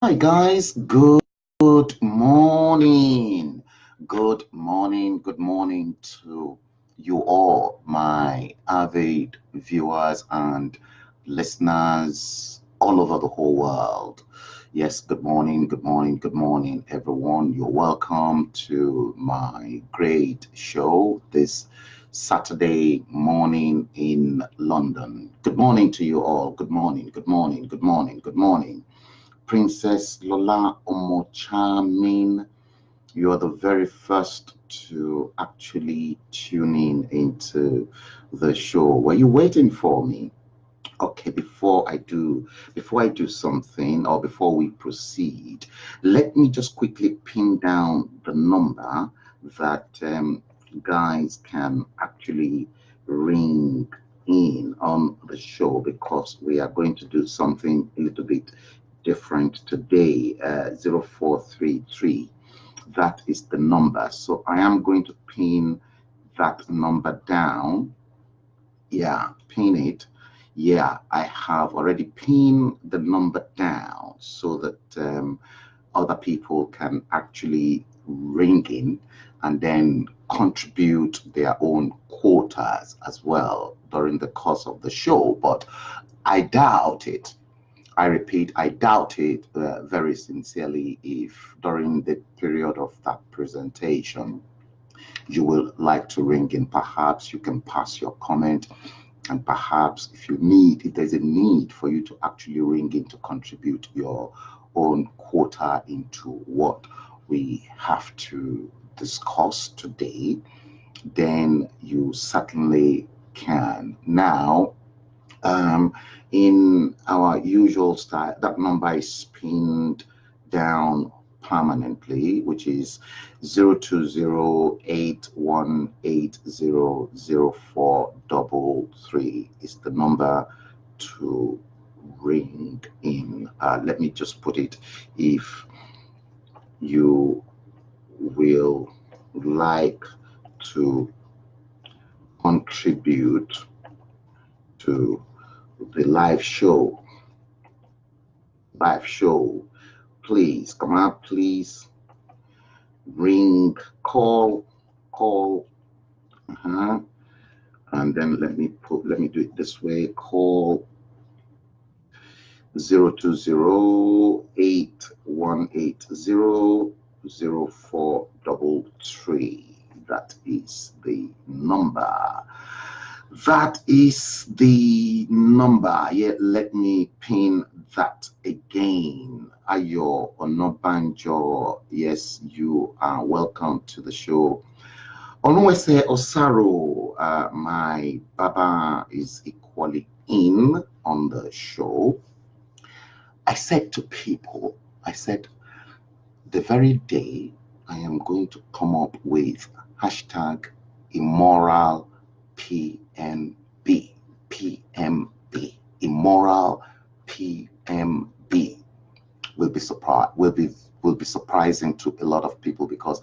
Hi guys, good morning. Good morning to you all, my avid viewers and listeners all over the whole world. Yes, good morning, everyone. You're welcome to my great show this Saturday morning in London. Good morning to you all. Good morning. Princess Lola Omochamin, you are the very first to actually tune in into the show. Were you waiting for me? Okay, before I do something or before we proceed, let me just quickly pin down the number that guys can actually ring in on the show because we are going to do something a little bit different today. 0433, that is the number. So I am going to pin that number down. Yeah, pin it. Yeah, I have already pinned the number down so that other people can actually ring in and then contribute their own quotas as well during the course of the show. But I doubt it. I repeat, I doubt it very sincerely if during the period of that presentation you will like to ring in. Perhaps you can pass your comment, and perhaps if there's a need for you to actually ring in to contribute your own quota into what we have to discuss today, then you certainly can. Now, um, in our usual style, that number is pinned down permanently, which is 02081800433 is the number to ring in. Let me just put it. If you will like to contribute to the live show, please come out, please ring, call, uh-huh. And then let me do it this way. Call 02081800433. That is the number. That is the number. Yeah, let me pin that again. Ayo Onobanjo. Yes, you are welcome to the show. Onwese Osaro, my Baba is equally in on the show. I said to people, I said, the very day I am going to come up with hashtag immoral PMB, PMB, immoral PMB will be surprised will be surprising to a lot of people because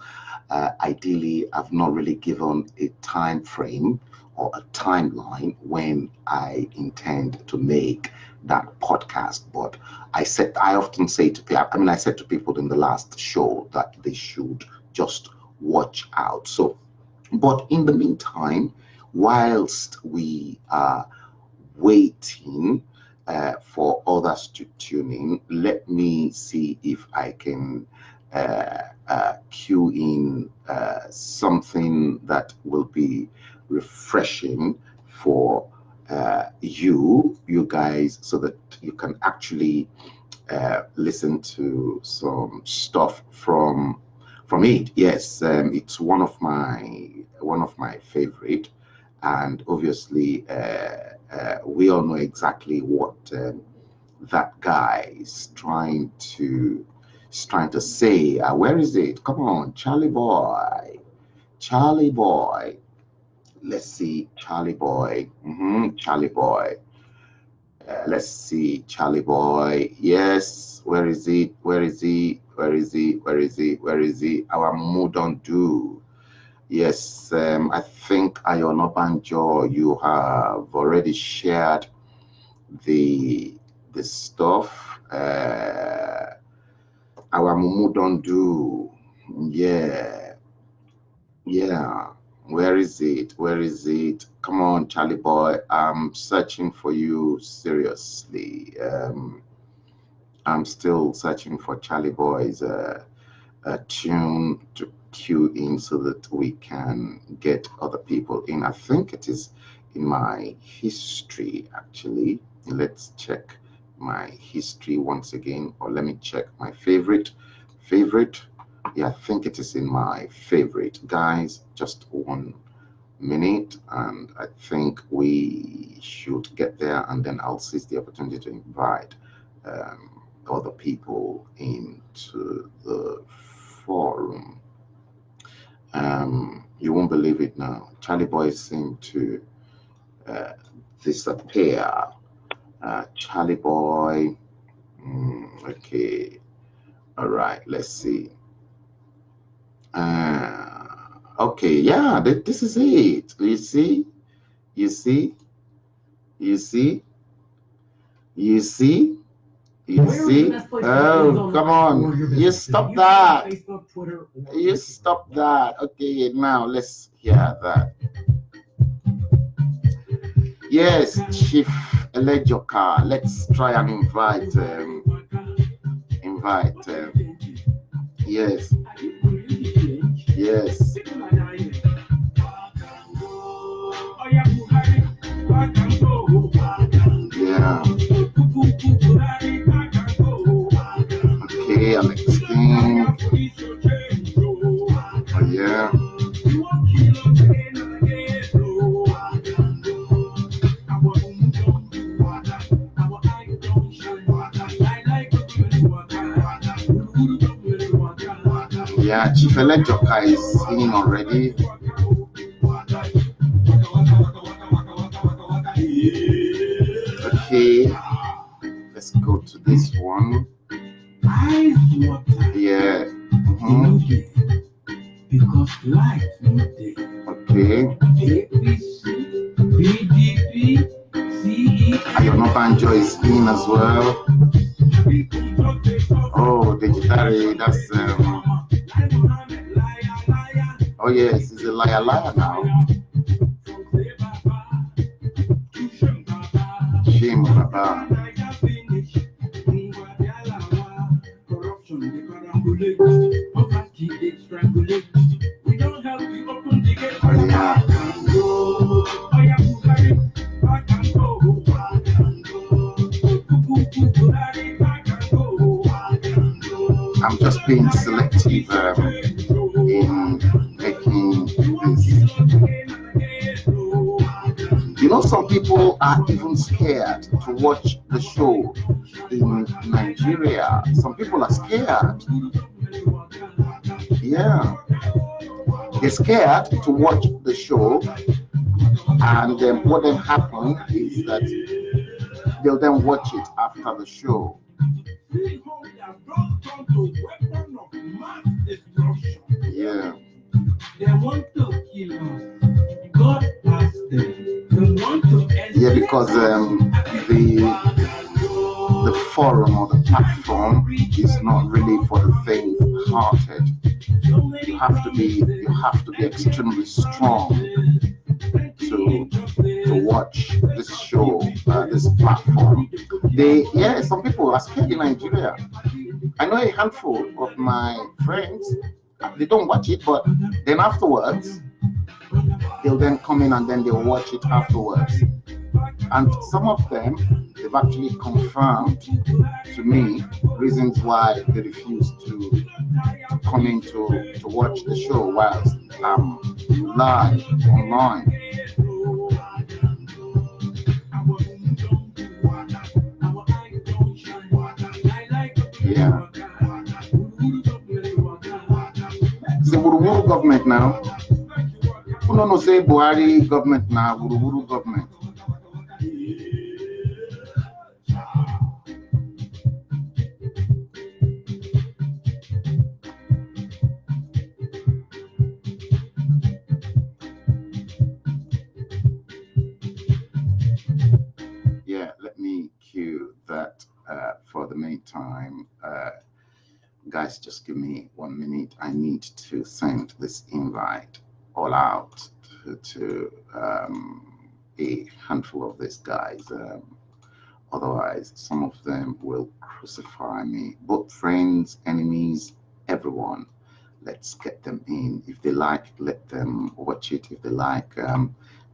ideally I've not really given a time frame or a timeline when I intend to make that podcast. But I often say to people, I said to people in the last show that they should just watch out. So, but in the meantime, whilst we are waiting for others to tune in, let me see if I can cue in something that will be refreshing for you guys, so that you can actually listen to some stuff from it. Yes, it's one of my favorite, and obviously we all know exactly what that guy is trying to say. Where is it? Come on, Charlie boy. Let's see, Charlie boy. Charlie boy. Let's see, Charlie boy. Yes, where is it? Where is he? Where is he? Where is he? Where is he? Our mood don't do. Yes, I think Ayon Obanjo, you have already shared the stuff. Our Mumu don't do. Yeah, yeah. Where is it? Where is it? Come on, Charlie boy. I'm searching for you seriously. I'm still searching for Charlie Boy's tune to cue in so that we can get other people in. I think it is in my history actually. Let's check my history once again, or let me check my favorite. Favorite. Yeah, I think it is in my favorite. Guys, just 1 minute, and I think we should get there, and then I'll seize the opportunity to invite other people into the forum. You won't believe it now. Charlie boys seem to uh, disappear. Charlie boy. Okay. All right. Let's see. Okay. Yeah. This is it. You see. You see. You see. You see. You see? Oh, come on. You stop that. You stop that. Okay, now let's hear that. Yes, Chief Elejoka. Let's try and invite. Yes. Yes. Yeah. Okay, Alex King. Oh, yeah. Yeah, Chief Elejoka is in already. Okay, let's go to this one. Yeah. Because life okay. PDP, Ayonobanjo is in as well. Oh, Digitary, that's oh yes, he's a liar now. Shame Baba. Oh yeah. I'm just being selective in making this. You know, some people are even scared to watch the show in Nigeria. Some people are scared. Yeah. They're scared to watch the show, and then what then happens is that they'll then watch it after the show. Yeah. They want to kill us. God has them. They want to end. Yeah, because the forum or the platform is not really for the faint-hearted. You have to be extremely strong to watch this show, this platform. Some people are scared in Nigeria. I know a handful of my friends, they don't watch it, but then afterwards, they'll then come in and then they'll watch it afterwards. And some of them, they've actually confirmed to me reasons why they refuse to come in to watch the show whilst I'm live online. Yeah. It's the Wuru government now. Who don't say Buhari government now, Wuru government. Yeah, let me cue that for the meantime. Guys, just give me 1 minute. I need to send this invite all out to a handful of these guys. Otherwise, some of them will crucify me. Both friends, enemies, everyone. Let's get them in. If they like, let them watch it. If they like,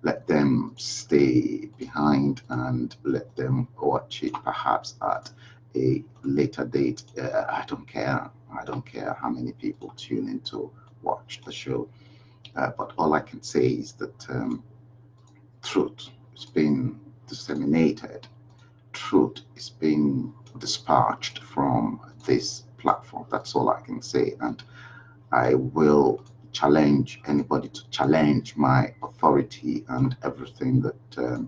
let them stay behind and let them watch it perhaps at a later date. I don't care. I don't care how many people tune in to watch the show. But all I can say is that truth is being disseminated, truth is being dispatched from this platform. That's all I can say. And I will challenge anybody to challenge my authority and everything that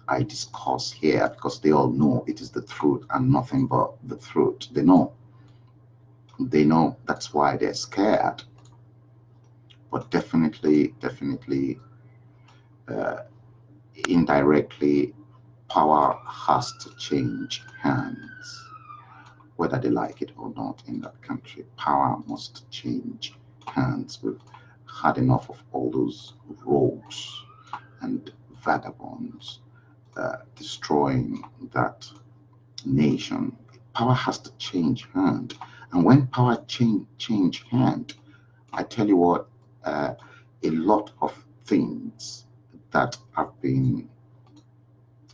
I discuss here, because they all know it is the truth and nothing but the truth. They know. They know. That's why they're scared. But definitely, uh, indirectly, power has to change hands, whether they like it or not in that country. Power must change hands. We've had enough of all those rogues and vagabonds destroying that nation. Power has to change hand. And when power change hand, I tell you what, a lot of things that have been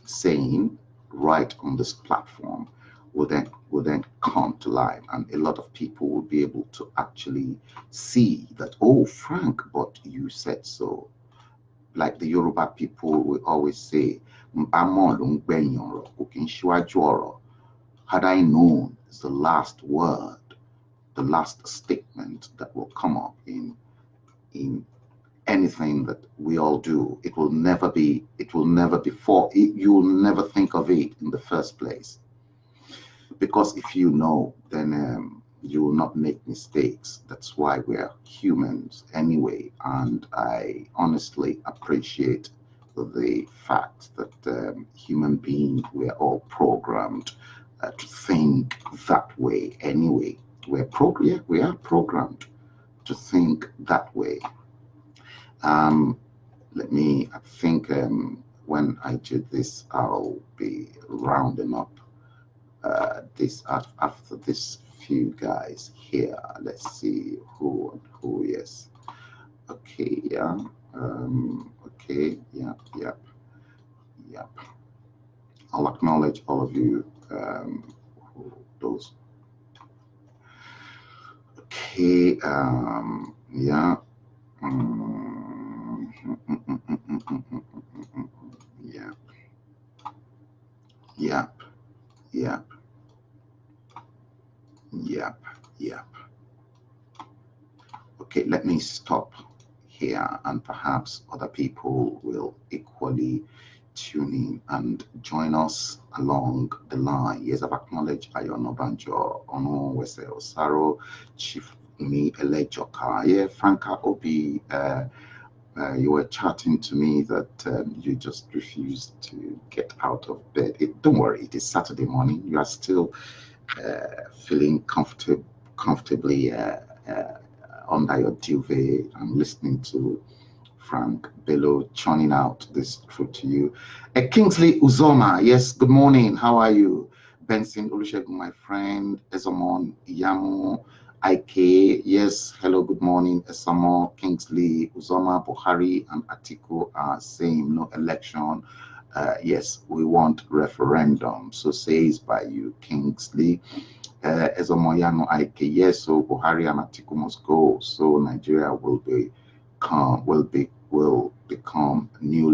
saying right on this platform will then come to life, and a lot of people will be able to actually see that, oh Frank, but you said so. Like the Yoruba people will always say, "Mbamo lo ń gbẹ̀yìn ọ̀rọ̀, kò kí ń ṣíwájú ọ̀rọ̀." Had I known is the last word, the last statement that will come up in anything that we all do, it will never be for it, you'll never think of it in the first place, because if you know, then you will not make mistakes. That's why we're humans anyway. And I honestly appreciate the fact that human beings, we're all programmed to think that way anyway. We are programmed to think that way. Let me, I think when I do this, I'll be rounding up this after this few guys here. Let's see who and who. Yes. Okay. Yeah. Okay. Yep. I'll acknowledge all of you. Those. Okay. Yeah. Yeah. Yep. Yep. Yep. Yep. Okay, let me stop here, and perhaps other people will equally tune in and join us along the line. Yes, I've acknowledged Ayono Banjo, Ono Wese Osaro, Chief Mi Elejoka. Yeah, Franca Obi, you were chatting to me that you just refused to get out of bed. Don't worry, it is Saturday morning. You are still feeling comfortably under your duvet and listening to Frank Bello churning out this truth to you. Kingsley Uzoma, yes, good morning. How are you? Benson Olusegun, my friend. Ezomon Iyamu, IK, yes, hello, good morning. Esamo, Kingsley Uzoma, Buhari, and Atiku are saying no election. Yes, we want referendum. So says by you, Kingsley. Ezomoyano Ike, yes, so Buhari and Atiku must go, so Nigeria will become new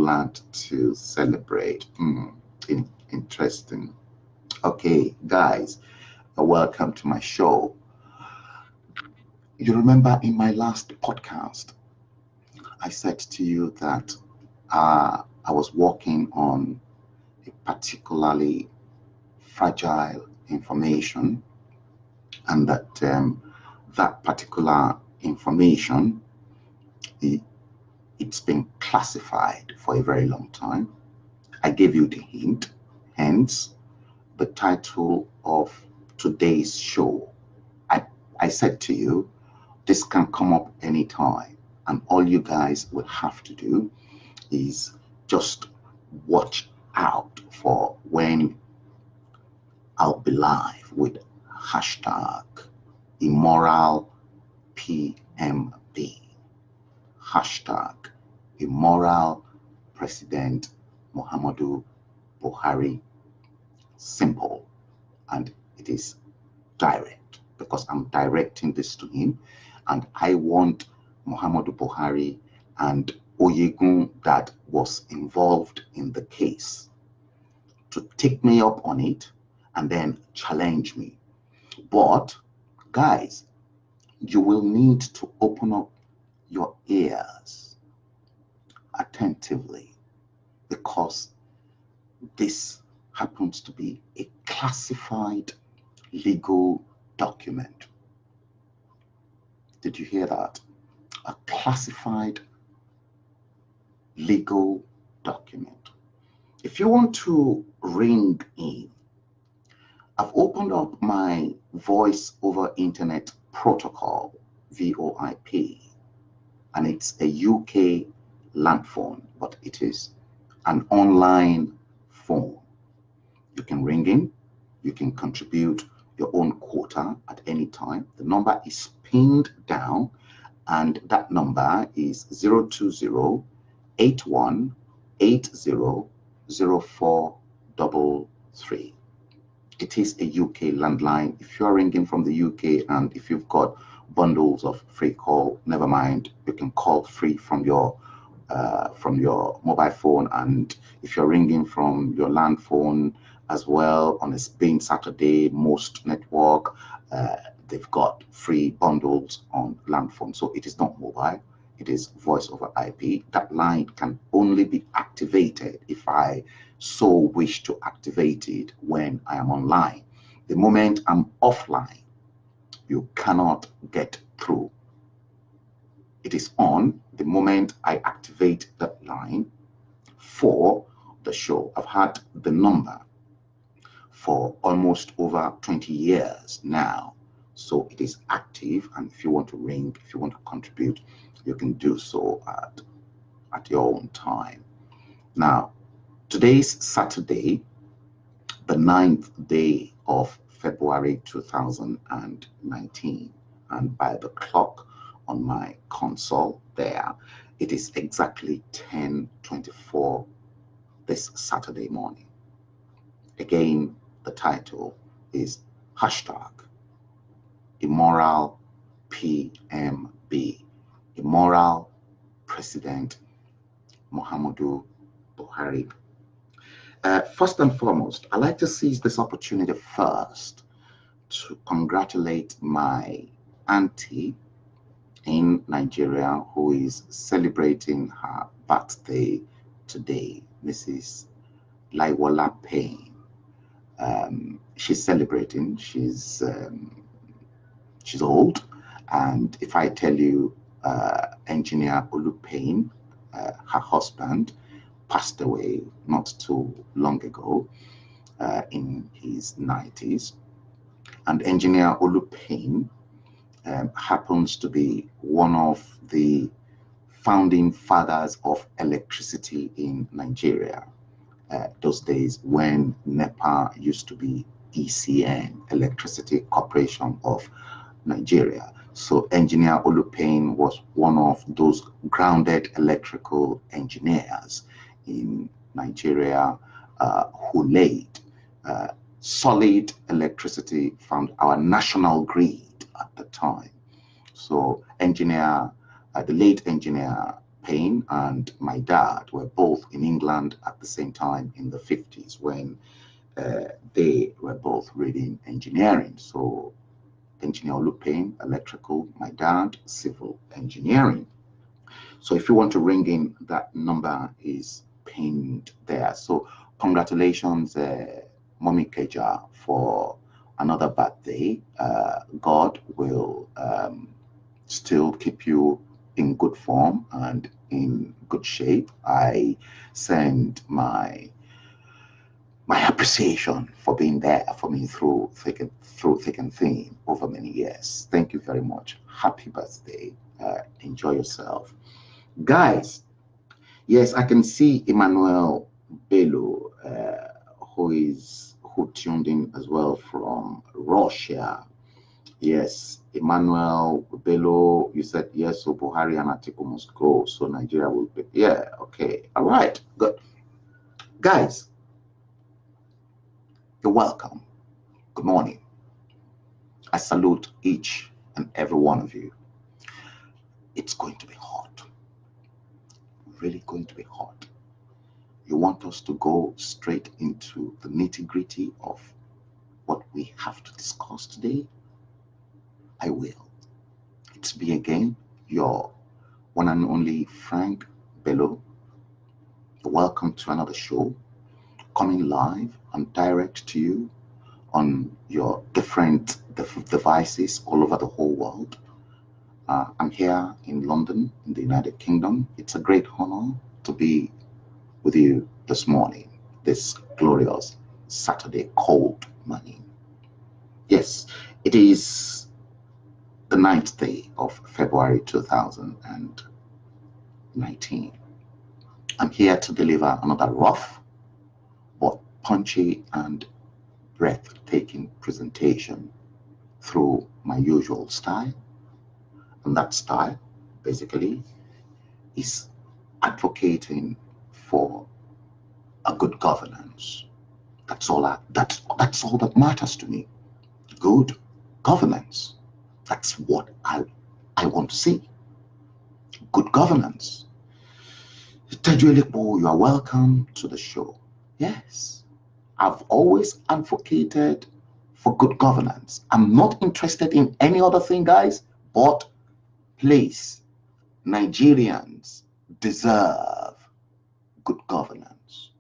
land to celebrate. Interesting. Okay, guys, welcome to my show. You remember in my last podcast, I said to you that I was working on a particularly fragile information, and that that particular information, it's been classified for a very long time. I gave you the hint, hence the title of today's show. I I said to you, this can come up anytime, and all you guys will have to do is just watch out for when I'll be live with hashtag immoral PMB, hashtag immoral President Muhammadu Buhari. Simple, and it is direct because I'm directing this to him, and I want Muhammadu Buhari and Oyegun that was involved in the case to take me up on it and then challenge me. But guys, you will need to open up your ears attentively because this happens to be a classified legal document. Did you hear that? A classified legal document. If you want to ring in, I've opened up my voice over internet protocol, VoIP, and it's a UK land phone, but it is an online phone. You can ring in, you can contribute your own quota at any time. The number is pinned down, and that number is 020 81800433. It is a UK landline. If you're ringing from the UK and if you've got bundles of free call, never mind, you can call free from your mobile phone. And if you're ringing from your land phone as well, on a being Saturday, most network, they've got free bundles on land phone. So it is not mobile, it is voice over IP. That line can only be activated if I so wish to activate it when I am online. The moment I'm offline, you cannot get through. It is on the moment I activate that line for the show. I've had the number for almost over 20 years now. So it is active, and if you want to ring, if you want to contribute, you can do so at your own time. Now, today's Saturday, the 9th day of February 2019, and by the clock on my console there, it is exactly 10:24 this Saturday morning. Again, the title is hashtag immoral PMB, immoral President Muhammadu Buhari. First and foremost, I'd like to seize this opportunity first to congratulate my auntie in Nigeria who is celebrating her birthday today, Mrs. Laiwola Payne. She's celebrating. She's old, and if I tell you, Engineer Olu Payne, her husband, passed away not too long ago, in his 90s, and Engineer Olu Payne happens to be one of the founding fathers of electricity in Nigeria. Those days when NEPA used to be ECN, Electricity Corporation of Nigeria. So Engineer Olu Payne was one of those grounded electrical engineers in Nigeria who laid solid electricity from our national grid at the time. So the late Engineer Payne and my dad were both in England at the same time in the 50s when they were both reading engineering. So Engineer Olu Payne, electrical, my dad, civil engineering. So if you want to ring in, that number is pinned there. So congratulations, Mommy Keja, for another birthday. God will still keep you in good form and in good shape. I send my my appreciation for being there for me through thick and thin over many years. Thank you very much. Happy birthday. Enjoy yourself. Guys, yes, I can see Emmanuel Bello, who tuned in as well from Russia. Yes, Emmanuel Bello, you said yes, so Buhari and Atiku must go, so Nigeria will be. Yeah, okay, all right, good. Guys, you're welcome. Good morning. I salute each and every one of you. It's going to be hot, really going to be hot. You want us to go straight into the nitty-gritty of what we have to discuss today? I will. It's me again, your one and only Frank Bello. Welcome to another show, coming live and direct to you on your different devices all over the whole world. I'm here in London, in the United Kingdom. It's a great honor to be with you this morning, this glorious Saturday cold morning. Yes, it is the 9th day of February 2019. I'm here to deliver another rough but punchy and breathtaking presentation through my usual style. And that style, basically, is advocating for a good governance. That's all that matters to me. Good governance. That's what I want to see. Good governance. Tejuelipo, you are welcome to the show. Yes, I've always advocated for good governance. I'm not interested in any other thing, guys, but please, Nigerians deserve good governance.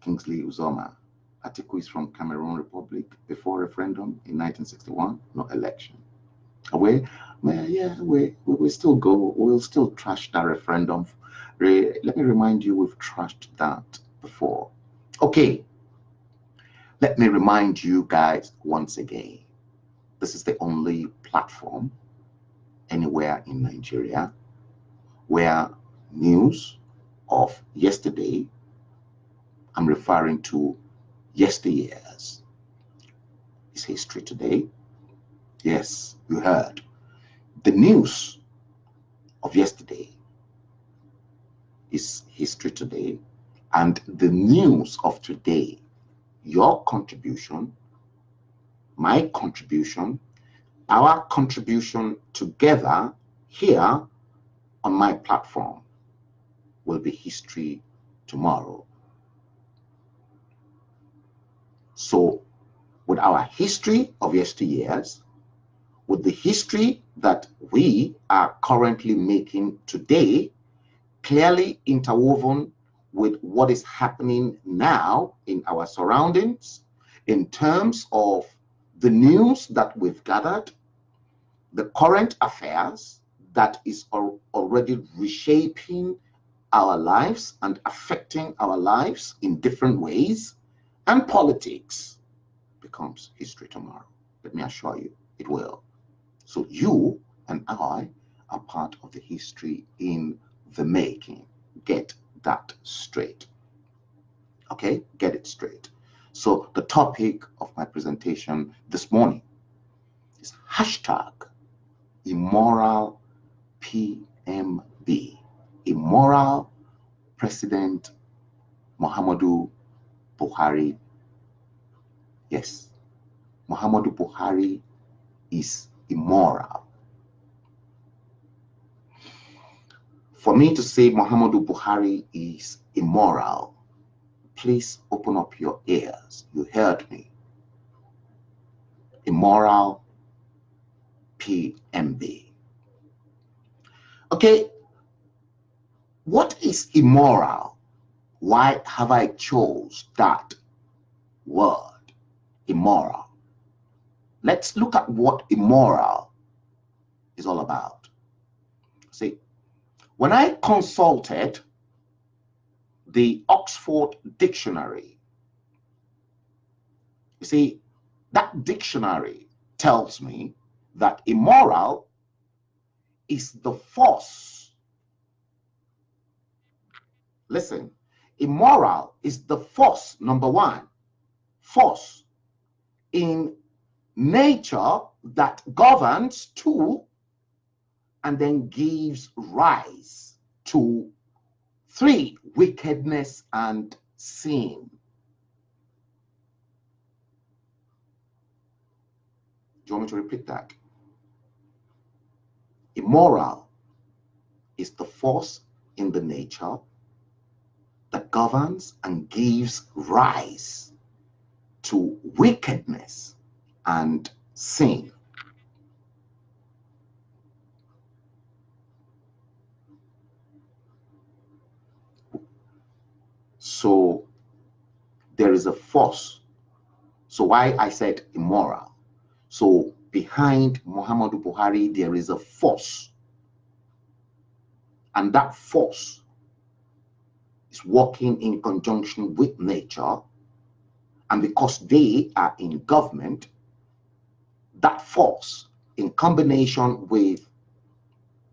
Kingsley Uzoma, Atiku is from Cameroon Republic before referendum in 1961, no election. We still go, we'll still trash that referendum. Let me remind you, we've trashed that before. Okay, let me remind you guys once again, this is the only platform anywhere in Nigeria where news of yesterday, I'm referring to yesteryears, is history today. Yes, you heard. The news of yesterday is history today, and the news of today, your contribution, my contribution, our contribution together here on my platform will be history tomorrow. So with our history of yesteryears, with the history that we are currently making today, clearly interwoven with what is happening now in our surroundings, in terms of the news that we've gathered, the current affairs that is already reshaping our lives and affecting our lives in different ways, and politics becomes history tomorrow. Let me assure you, it will. So you and I are part of the history in the making. Get that straight. Okay, get it straight. So the topic of my presentation this morning is hashtag immoral PMB, immoral President Muhammadu Buhari. Yes, Muhammadu Buhari is immoral. For me to say Muhammadu Buhari is immoral, please open up your ears. You heard me. Immoral PMB. Okay, what is immoral? Why have I chose that word, immoral? Let's look at what immoral is all about. See, when I consulted the Oxford Dictionary. You see, that dictionary tells me that immoral is the force. Listen, immoral is the force, number one, force in nature that governs to and then gives rise to three, wickedness and sin. Do you want me to repeat that? Immoral is the force in the nature that governs and gives rise to wickedness and sin. So there is a force. So why I said immoral. So behind Muhammadu Buhari, there is a force. And that force is working in conjunction with nature. And because they are in government, that force, in combination with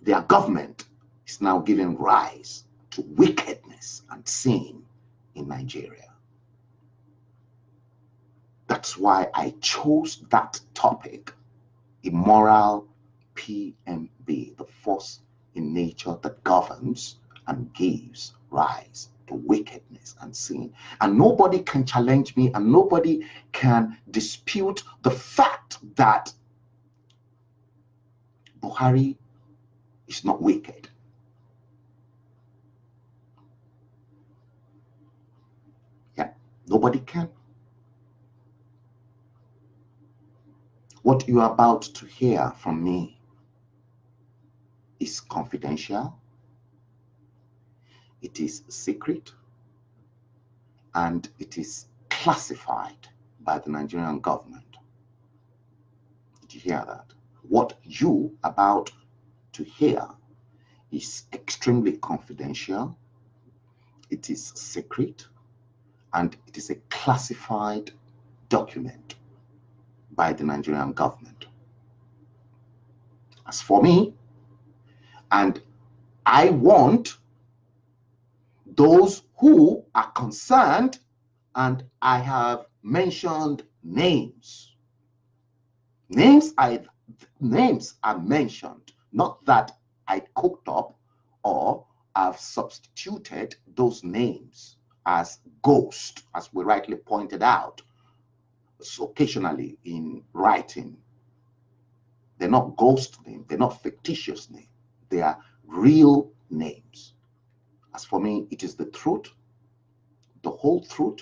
their government, is now giving rise to wickedness and sin in Nigeria. That's why I chose that topic, immoral PMB, the force in nature that governs and gives rise to wickedness and sin. And nobody can challenge me, and nobody can dispute the fact that Buhari is not wicked. Yeah, nobody can. What you are about to hear from me is confidential, it is secret, and it is classified by the Nigerian government. Did you hear that? What you are about to hear is extremely confidential, it is secret, and it is a classified document by the Nigerian government. As for me, and I want those who are concerned, and I have mentioned names. Names are mentioned, not that I cooked up or I've substituted those names as ghosts, as we rightly pointed out, so occasionally in writing. They're not ghost names, they're not fictitious names, they are real names. As for me, it is the truth, the whole truth,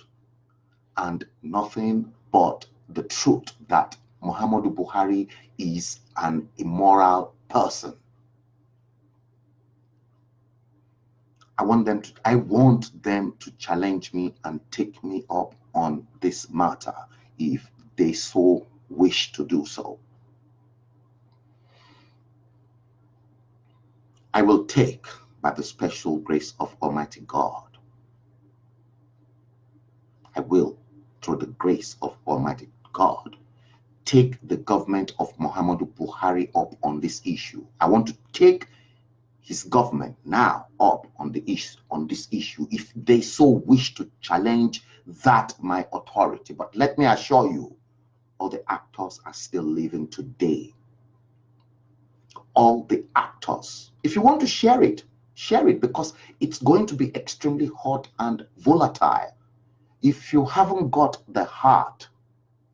and nothing but the truth that Muhammadu Buhari is an immoral person. I want them to challenge me and take me up on this matter if they so wish to do so. I will take, by the special grace of Almighty God, I will, through the grace of Almighty God, take the government of Muhammadu Buhari up on this issue. I want to take his government now up on this issue if they so wish to challenge that my authority. But let me assure you, all the actors are still living today. All the actors. If you want to share it because it's going to be extremely hot and volatile. If you haven't got the heart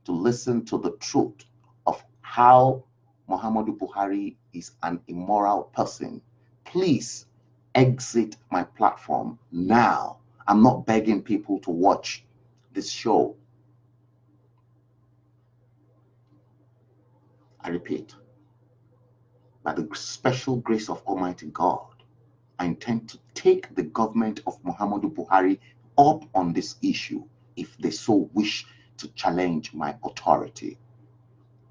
to listen to the truth of how Muhammadu Buhari is an immoral person, please exit my platform now. I'm not begging people to watch this show. I repeat, by the special grace of Almighty God, I intend to take the government of Muhammadu Buhari up on this issue if they so wish to challenge my authority,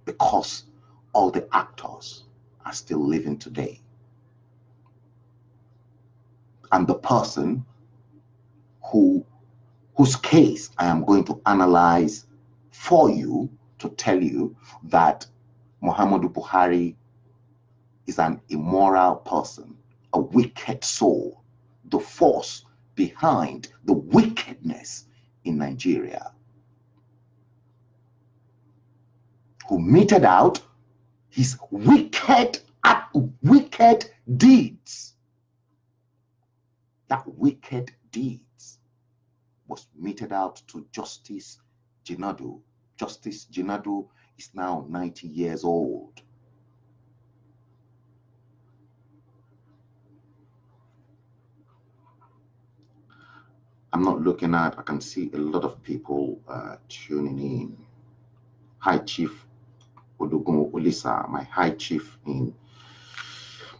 because all the actors are still living today. And the person whose case I am going to analyze for you to tell you that Muhammadu Buhari is an immoral person, a wicked soul, the force behind the wickedness in Nigeria, who meted out his wicked deeds. That wicked deeds was meted out to Justice Jinadu. Justice Jinadu is now 90 years old. I'm not looking at, I can see a lot of people tuning in. High Chief Odugun Olisa, my High Chief in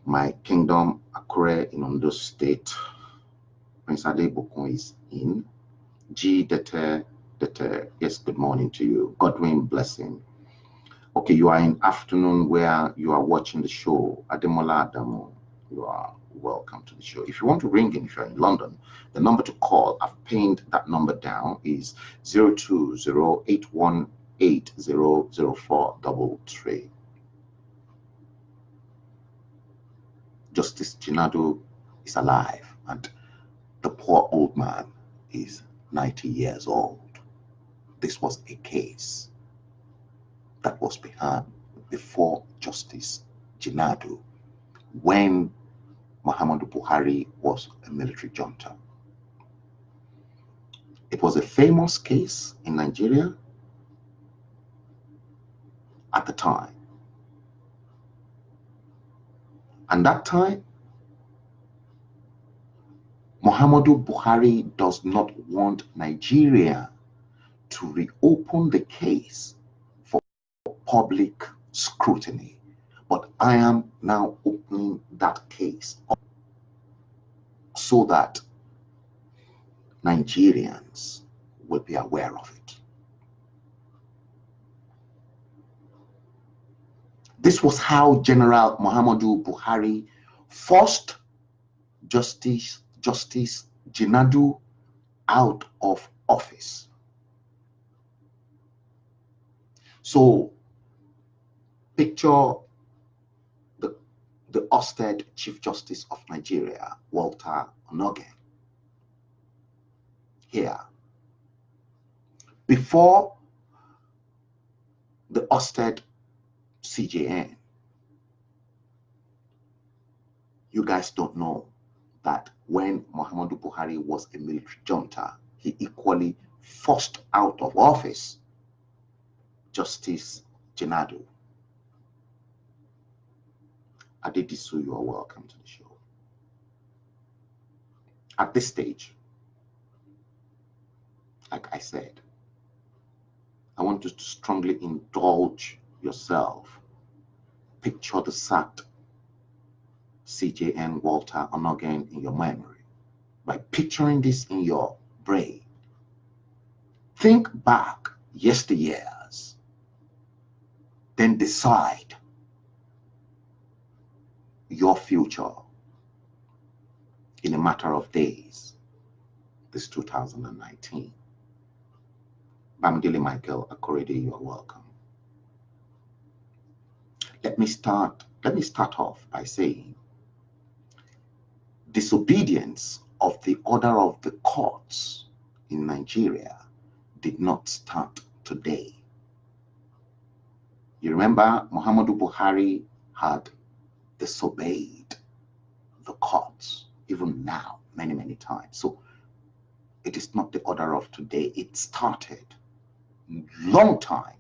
my kingdom, Akure in Ondo State. Prince Adebokun is in. G. Dete, yes, good morning to you. Godwin Blessing. Okay, you are in afternoon where you are watching the show. Ademola Adamu, you are welcome to the show. If you want to ring in, if you're in London, the number to call, I've pinned that number down, is 020-818-00433. Justice Jinadu is alive, and the poor old man is 90 years old. This was a case that was before Justice Jinadu when Muhammadu Buhari was a military junta. It was a famous case in Nigeria at the time. And that time, Muhammadu Buhari does not want Nigeria to reopen the case for public scrutiny. But I am now opening that case up so that Nigerians will be aware of it. This was how General Muhammadu Buhari forced Justice Jinadu out of office. So picture the ousted Chief Justice of Nigeria, Walter Onnoghen, here. Before the ousted CJN, you guys don't know that when Muhammadu Buhari was a military junta, he equally forced out of office Justice Jinadu. Adedisu, you are welcome to the show. At this stage, like I said, I want you to strongly indulge yourself. Picture the sacked CJN Walter Onnoghen in your memory. By picturing this in your brain, think back yesteryears, then decide your future in a matter of days. This 2019. Bamdili Michael Akorede, you are welcome. Let me start off by saying disobedience of the order of the courts in Nigeria did not start today. You remember Muhammadu Buhari had disobeyed the courts, even now, many times. So it is not the order of today. It started long time.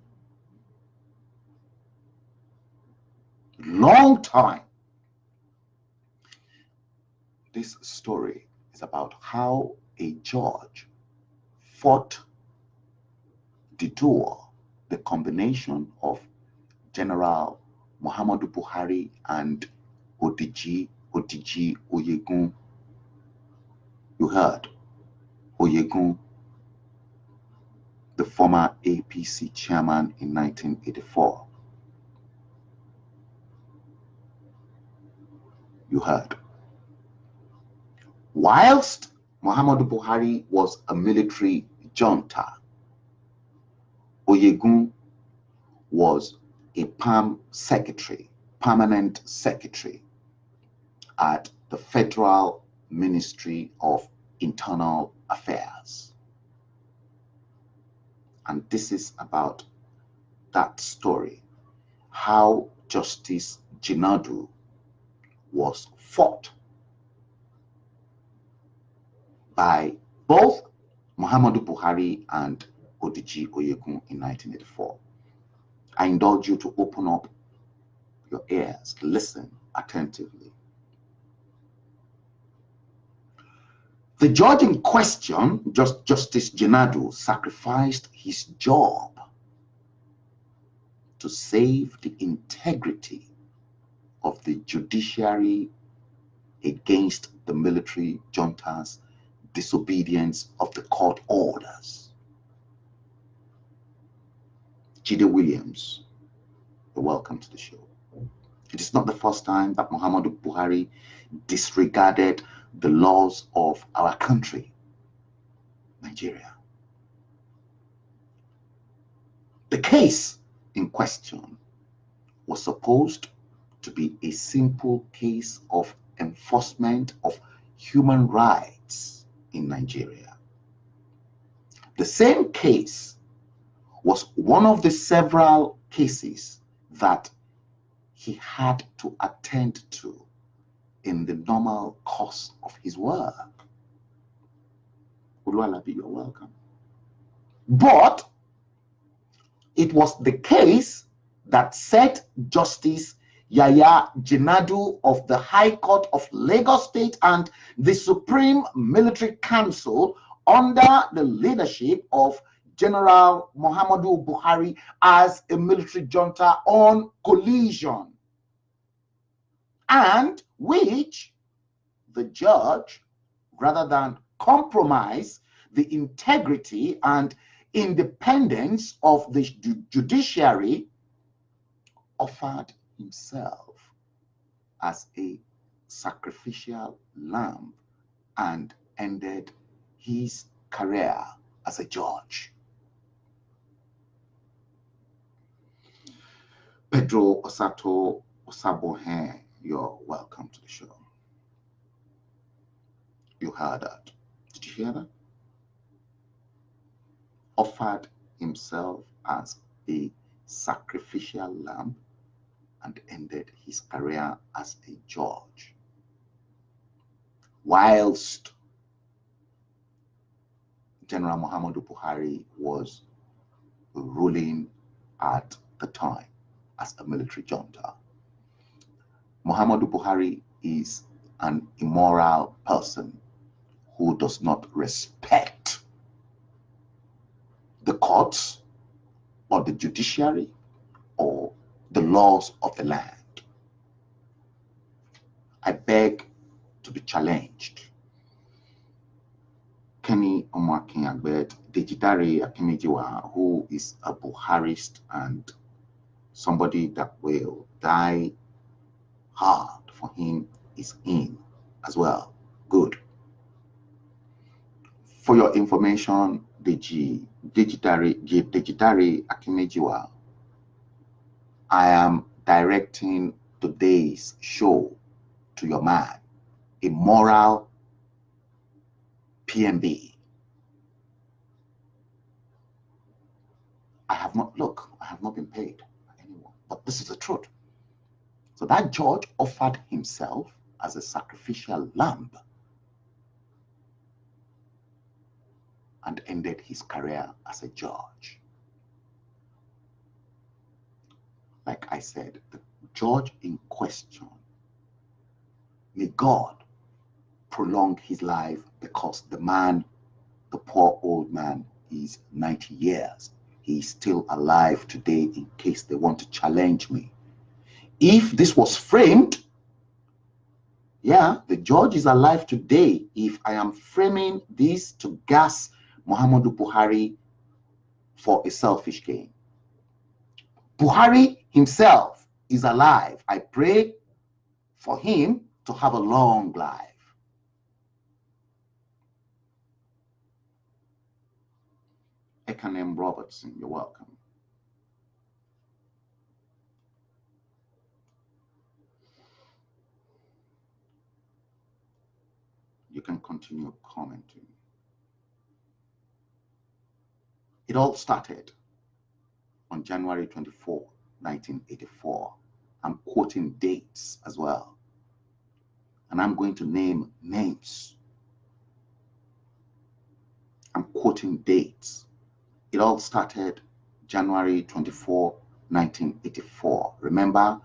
This story is about how a judge fought the duel, the combination of General Muhammadu Buhari and Odiji Oyegun. You heard Oyegun, the former APC chairman in 1984. You heard. Whilst Muhammadu Buhari was a military junta. Oyegun was a permanent secretary at the Federal Ministry of Internal Affairs. And this is about that story, how Justice Jinadu was fought by both Muhammadu Buhari and Odiji Oyegun in 1984. I indulge you to open up your ears, listen attentively. The judge in question, Justice Jinadu, sacrificed his job to save the integrity of the judiciary against the military junta's disobedience of the court orders. Jide Williams, you're welcome to the show. It is not the first time that Muhammadu Buhari disregarded the laws of our country, Nigeria. The case in question was supposed to be a simple case of enforcement of human rights in Nigeria. The same case was one of the several cases that he had to attend to in the normal course of his work. Ulualabi, you're welcome. But it was the case that set Justice Yaya Jinadu of the High Court of Lagos State and the Supreme Military Council under the leadership of General Muhammadu Buhari as a military junta on collision, and which the judge, rather than compromise the integrity and independence of the judiciary, offered himself as a sacrificial lamb and ended his career as a judge. Pedro Osato Osabohen, you're welcome to the show. You heard that. Did you hear that? Offered himself as a sacrificial lamb and ended his career as a judge. Whilst General Muhammadu Buhari was ruling at the time as a military junta. Muhammadu Buhari is an immoral person who does not respect the courts or the judiciary or the laws of the land. I beg to be challenged. Kenny Omakinyagbe, Dejidare Akimijiwa, who is a Buharist and somebody that will die hard for him, is in as well. Good. For your information, Dejidare Akimijiwa, I am directing today's show to your man, a moral PMB. I have not been paid by anyone, but this is the truth. So that judge offered himself as a sacrificial lamb and ended his career as a judge. Like I said, the judge in question, may God prolong his life, because the man, the poor old man, is 90 years. He's still alive today in case they want to challenge me. If this was framed, yeah, the judge is alive today. If I am framing this to gas Muhammadu Buhari for a selfish gain. Buhari himself is alive. I pray for him to have a long life. Ekanem Robertson, you're welcome. You can continue commenting. It all started on January 24, 1984. I'm quoting dates as well. And I'm going to name names. I'm quoting dates. It all started January 24, 1984. Remember,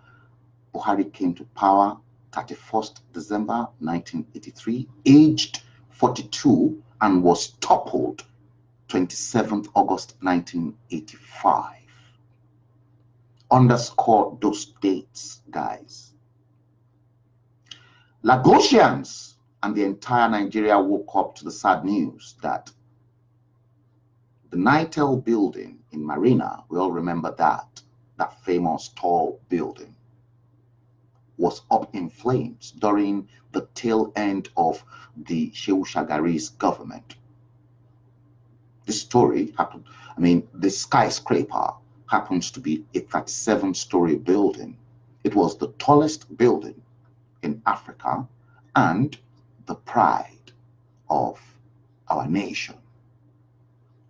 Buhari came to power 31st December 1983, aged 42, and was toppled 27th August 1985. Underscore those dates, guys. Lagosians and the entire Nigeria woke up to the sad news that the Nitel building in Marina, we all remember that famous tall building, was up in flames during the tail end of the Shehu Shagari's government. This story happened, the skyscraper happens to be a 37-story building. It was the tallest building in Africa and the pride of our nation.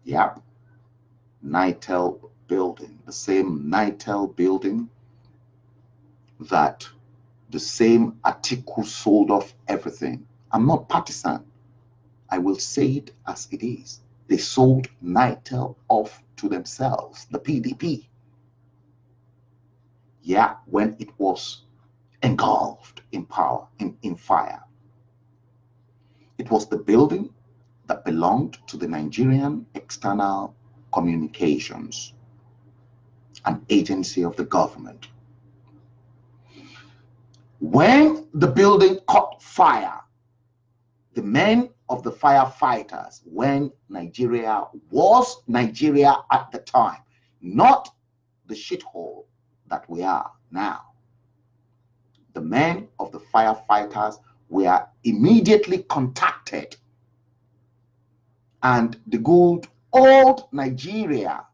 Yep, Nitel building, the same Nitel building that the same Atiku sold off everything. I'm not partisan. I will say it as it is. They sold Nitel off to themselves, the PDP. Yeah, when it was engulfed in power, in fire. It was the building that belonged to the Nigerian External Communications, an agency of the government. When the building caught fire, the men of the firefighters, when Nigeria was Nigeria at the time, not the shithole that we are now, the men of the firefighters were immediately contacted, and the good old Nigeria,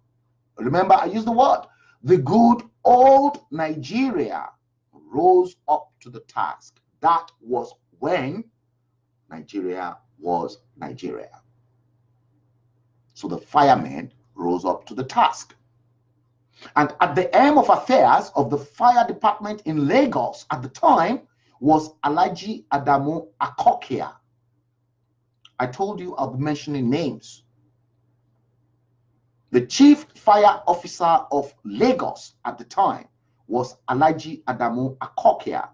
remember I used the word, the good old Nigeria rose up to the task. That was when Nigeria was Nigeria. So the firemen rose up to the task. And at the helm of affairs of the fire department in Lagos at the time was Alhaji Adamu Akokia. I told you I'll be mentioning names. The chief fire officer of Lagos at the time was Alhaji Adamu Akokia.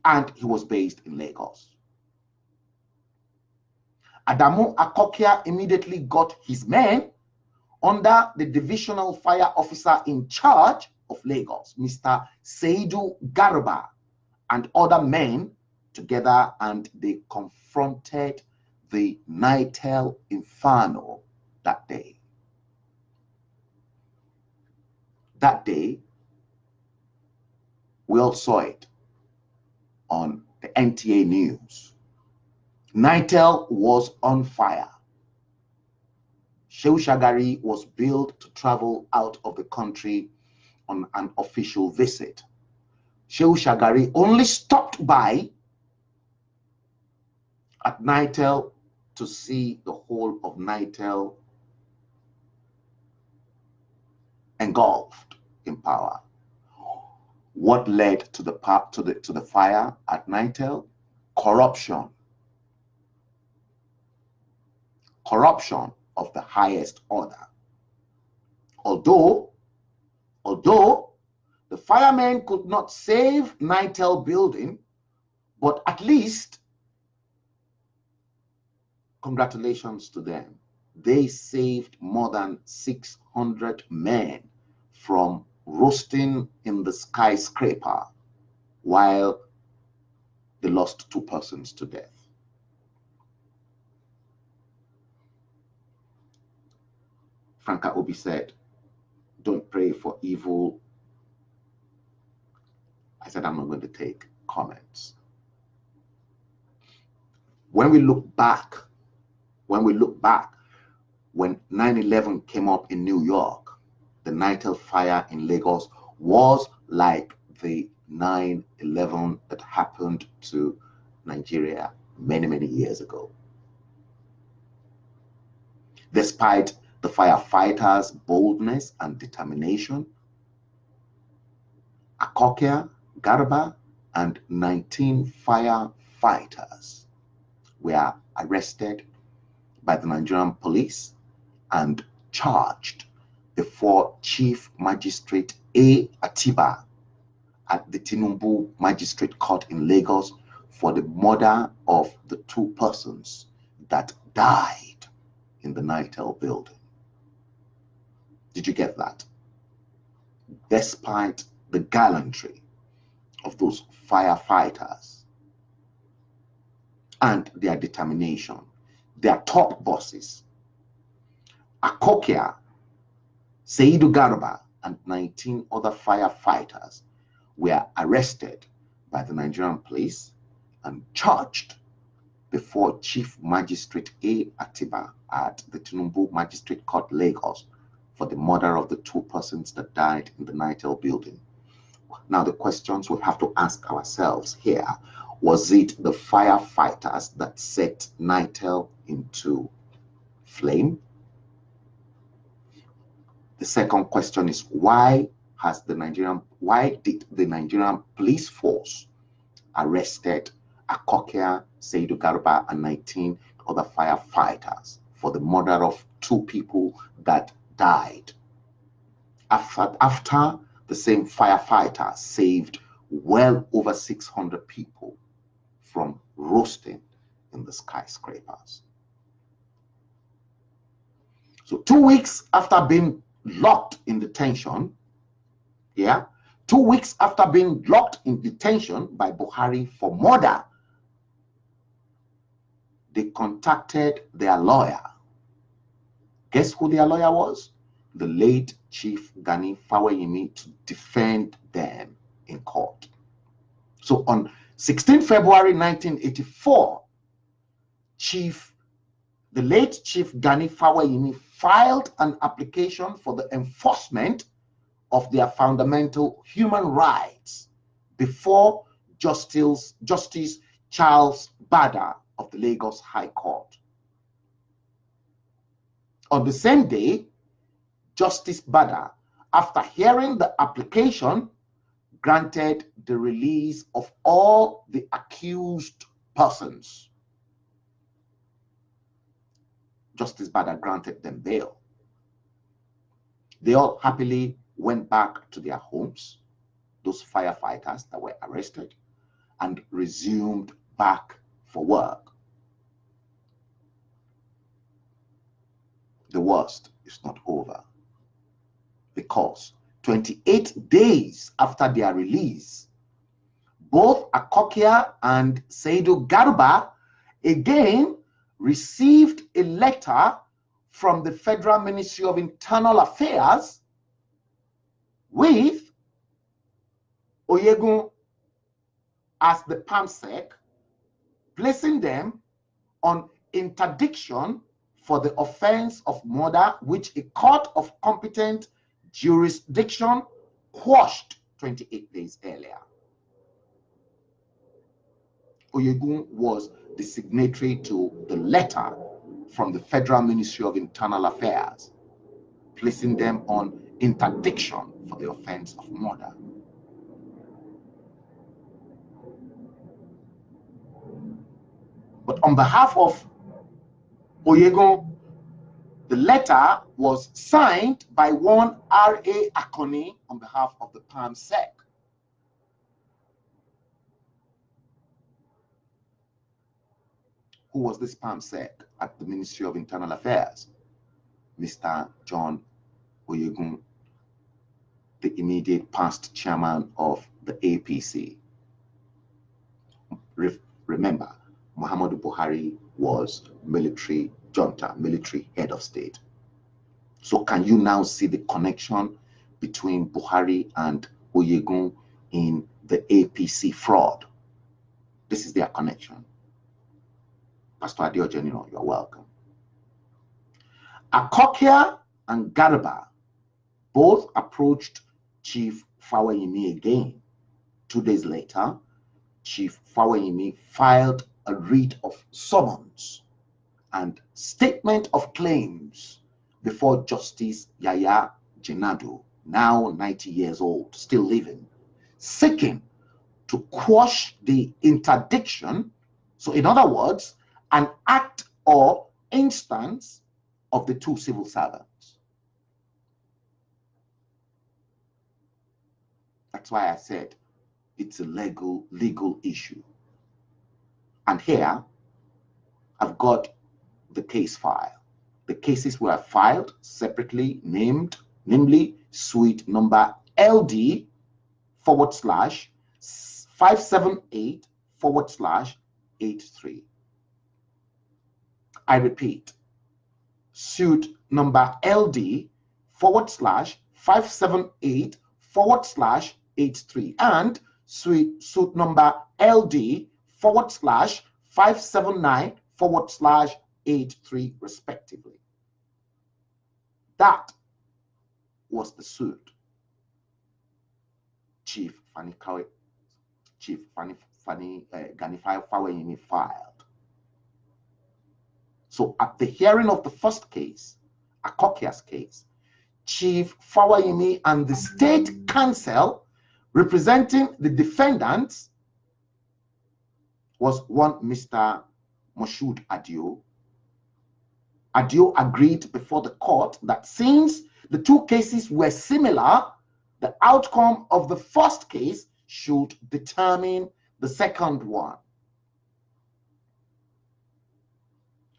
And he was based in Lagos. Adamu Akokia immediately got his men under the divisional fire officer in charge of Lagos, Mr. Seidu Garba, and other men together, and they confronted the Nitel Inferno that day. That day, we all saw it on the NTA news. Nitel was on fire. Shehu Shagari was billed to travel out of the country on an official visit. Shehu Shagari only stopped by at Nitel to see the whole of Nitel engulfed in power. What led to the fire at Nitel? Corruption. Corruption of the highest order. Although the firemen could not save Nitel building, but at least, congratulations to them, they saved more than 600 men from roasting in the skyscraper while they lost 2 persons to death. Franka Obi said, don't pray for evil. I said, I'm not going to take comments. When we look back When we look back, when 9/11 came up in New York, the Nitel fire in Lagos was like the 9/11 that happened to Nigeria many, many years ago. Despite the firefighters' boldness and determination, Akokia, Garba, and 19 firefighters were arrested by the Nigerian police and charged before Chief Magistrate A. Atiba at the Tinubu Magistrate Court in Lagos for the murder of the two persons that died in the Nitel building. Did you get that? Despite the gallantry of those firefighters and their determination, their top bosses, Akokia, Seidu Garba, and 19 other firefighters were arrested by the Nigerian police and charged before Chief Magistrate A. Atiba at the Tinubu Magistrate Court, Lagos, for the murder of the two persons that died in the Nitel building. Now, the questions we have to ask ourselves here: was it the firefighters that set Nitel into flame? The second question is, why did the Nigerian police force arrested Akokia, Seidu Garba, and 19 other firefighters for the murder of two people that died after the same firefighter saved well over 600 people from roasting in the skyscrapers? So 2 weeks after being locked in detention, 2 weeks after being locked in detention by Buhari for murder, they contacted their lawyer. Guess who their lawyer was? The late Chief Gani Faweyimi, to defend them in court. So on 16 February 1984, the late Chief Gani Faweyimi filed an application for the enforcement of their fundamental human rights before Justice Charles Bada of the Lagos High Court. On the same day, Justice Bada, after hearing the application, granted the release of all the accused persons. Justice Bada granted them bail. They all happily went back to their homes, those firefighters that were arrested, and resumed back for work. The worst is not over, because 28 days after their release, both Akokia and Seidu Garba again received a letter from the Federal Ministry of Internal Affairs with Oyegun as the PAMSEC, placing them on interdiction for the offense of murder, which a court of competent jurisdiction quashed 28 days earlier. Oyegun was the signatory to the letter from the Federal Ministry of Internal Affairs, placing them on interdiction for the offense of murder. But on behalf of Oyegun, the letter was signed by one R.A. Akoni on behalf of the PAMSEC. Who was this PAMSEC at the Ministry of Internal Affairs? Mr. John Oyegun, the immediate past chairman of the APC. Remember, Muhammadu Buhari was military junta, military head of state. So can you now see the connection between Buhari and Oyegun in the APC fraud? This is their connection. Pastor Adeojenino, you're welcome. Akokia and Garba both approached Chief Fawayimi again. 2 days later, Chief Fawayimi filed a writ of summons and statement of claims before Justice Yaya Jenado, now 90 years old, still living, seeking to quash the interdiction. So, in other words, an act or instance of the two civil servants. That's why I said it's a legal issue. And here I've got the case file. The cases were filed separately, named, namely suite number LD / 578 / 83. I repeat, suit number LD / 578 / 83 and suit number LD / 579 / 83 respectively. That was the suit Chief Gani Fawayimi filed. So at the hearing of the first case, Akokia's case, Chief Fawayimi and the State Council representing the defendants was one Mr. Moshood Adio. Adio agreed before the court that since the two cases were similar, the outcome of the first case should determine the second one.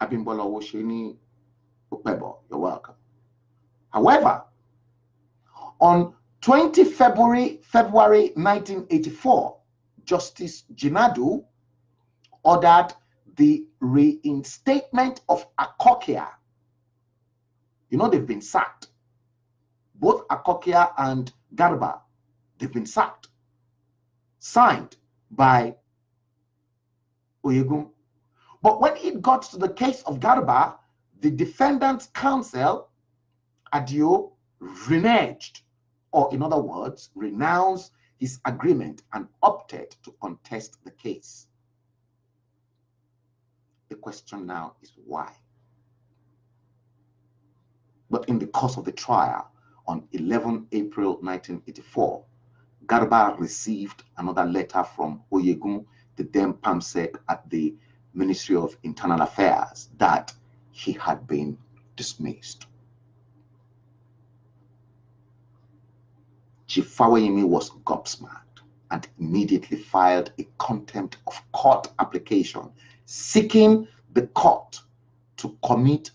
Abimbola Woshini Upebo, you're welcome. However, on 20 February 1984, Justice Jinadu ordered the reinstatement of Akokia. You know, they've been sacked. Both Akokia and Garba, they've been sacked. Signed by Oyegun. But when it got to the case of Garba, the defendant's counsel, Adio, reneged, or in other words, renounced his agreement and opted to contest the case. The question now is why? But in the course of the trial, on 11 April 1984, Garba received another letter from Oyegun, the then PAMSEC at the Ministry of Internal Affairs, that he had been dismissed. Chief Fawayimi was gobsmacked and immediately filed a contempt of court application seeking the court to commit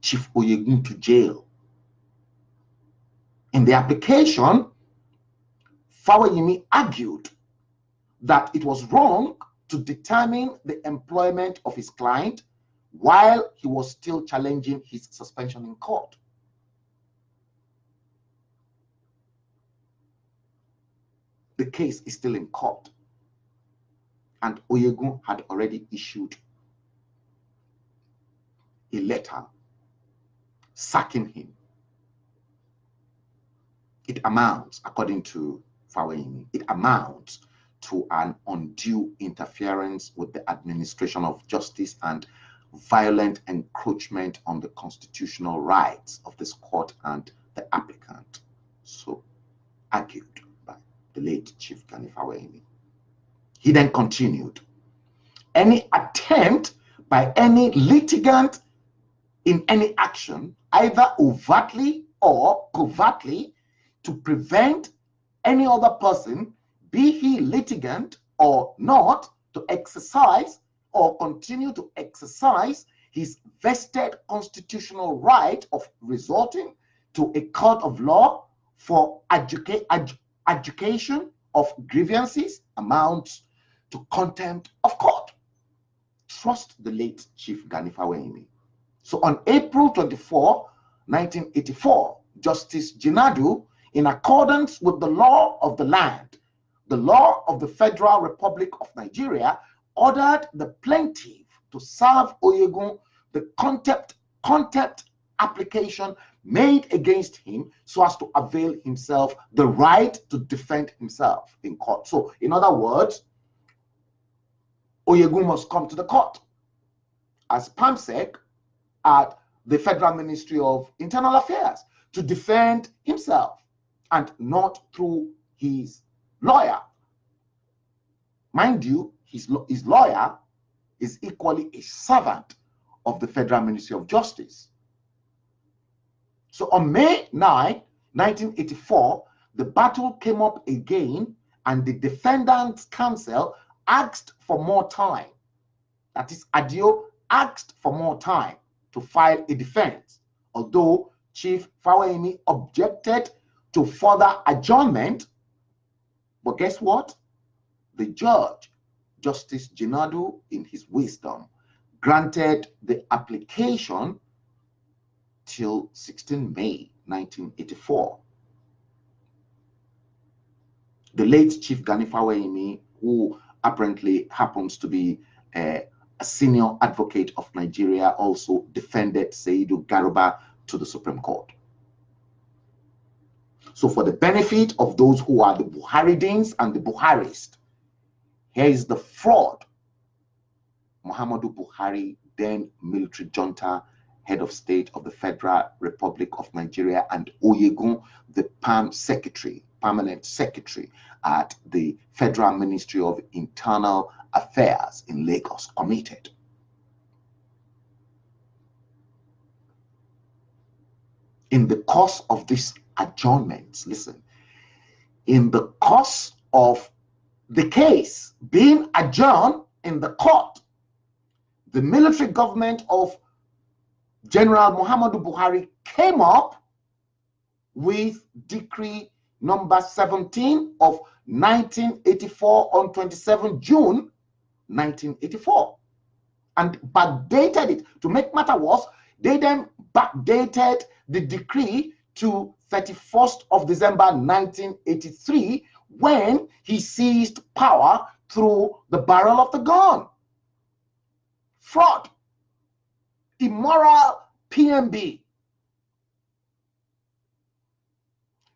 Chief Oyegun to jail. In the application, Fawayimi argued that it was wrong to determine the employment of his client while he was still challenging his suspension in court. The case is still in court, and Oyegun had already issued a letter sacking him. It amounts, according to Fawayimi, it amounts to an undue interference with the administration of justice and violent encroachment on the constitutional rights of this court and the applicant. So, argued by the late Chief Gani Fawayimi. He then continued, any attempt by any litigant in any action, either overtly or covertly, to prevent any other person, be he litigant or not, to exercise or continue to exercise his vested constitutional right of resorting to a court of law for adjudication of grievances amounts to contempt of court. Trust the late Chief Gani Fawayimi. So on April 24, 1984, Justice Jinadu, in accordance with the law of the land, the law of the Federal Republic of Nigeria, ordered the plaintiff to serve Oyegun the contempt application made against him so as to avail himself the right to defend himself in court. So, in other words, Oyegun must come to the court as PAMSEC at the Federal Ministry of Internal Affairs to defend himself and not through his lawyer. Mind you, his lawyer is equally a servant of the Federal Ministry of Justice. So on May 9, 1984, the battle came up again and the defendant's counsel asked for more time. That is, Adio asked for more time to file a defense, although Chief Fawemi objected to further adjournment. But guess what? The judge, Justice Jinadu, in his wisdom, granted the application till 16 May 1984. The late Chief Gani Fawemi, who apparently happens to be a senior advocate of Nigeria, also defended Saidu Garuba to the Supreme Court. So for the benefit of those who are the Buharidins and the Buharists, here is the fraud. Muhammadu Buhari, then military junta, head of state of the Federal Republic of Nigeria, and Oyegun, the permanent secretary at the Federal Ministry of Internal Affairs in Lagos, committed. In the course of this adjournment, listen, in the course of the case being adjourned in the court, the military government of General Muhammadu Buhari came up with decree number 17 of 1984 on 27 June 1984 and backdated it. To make matter worse, they then backdated the decree to 31st of December 1983 when he seized power through the barrel of the gun. Fraud, immoral PMB.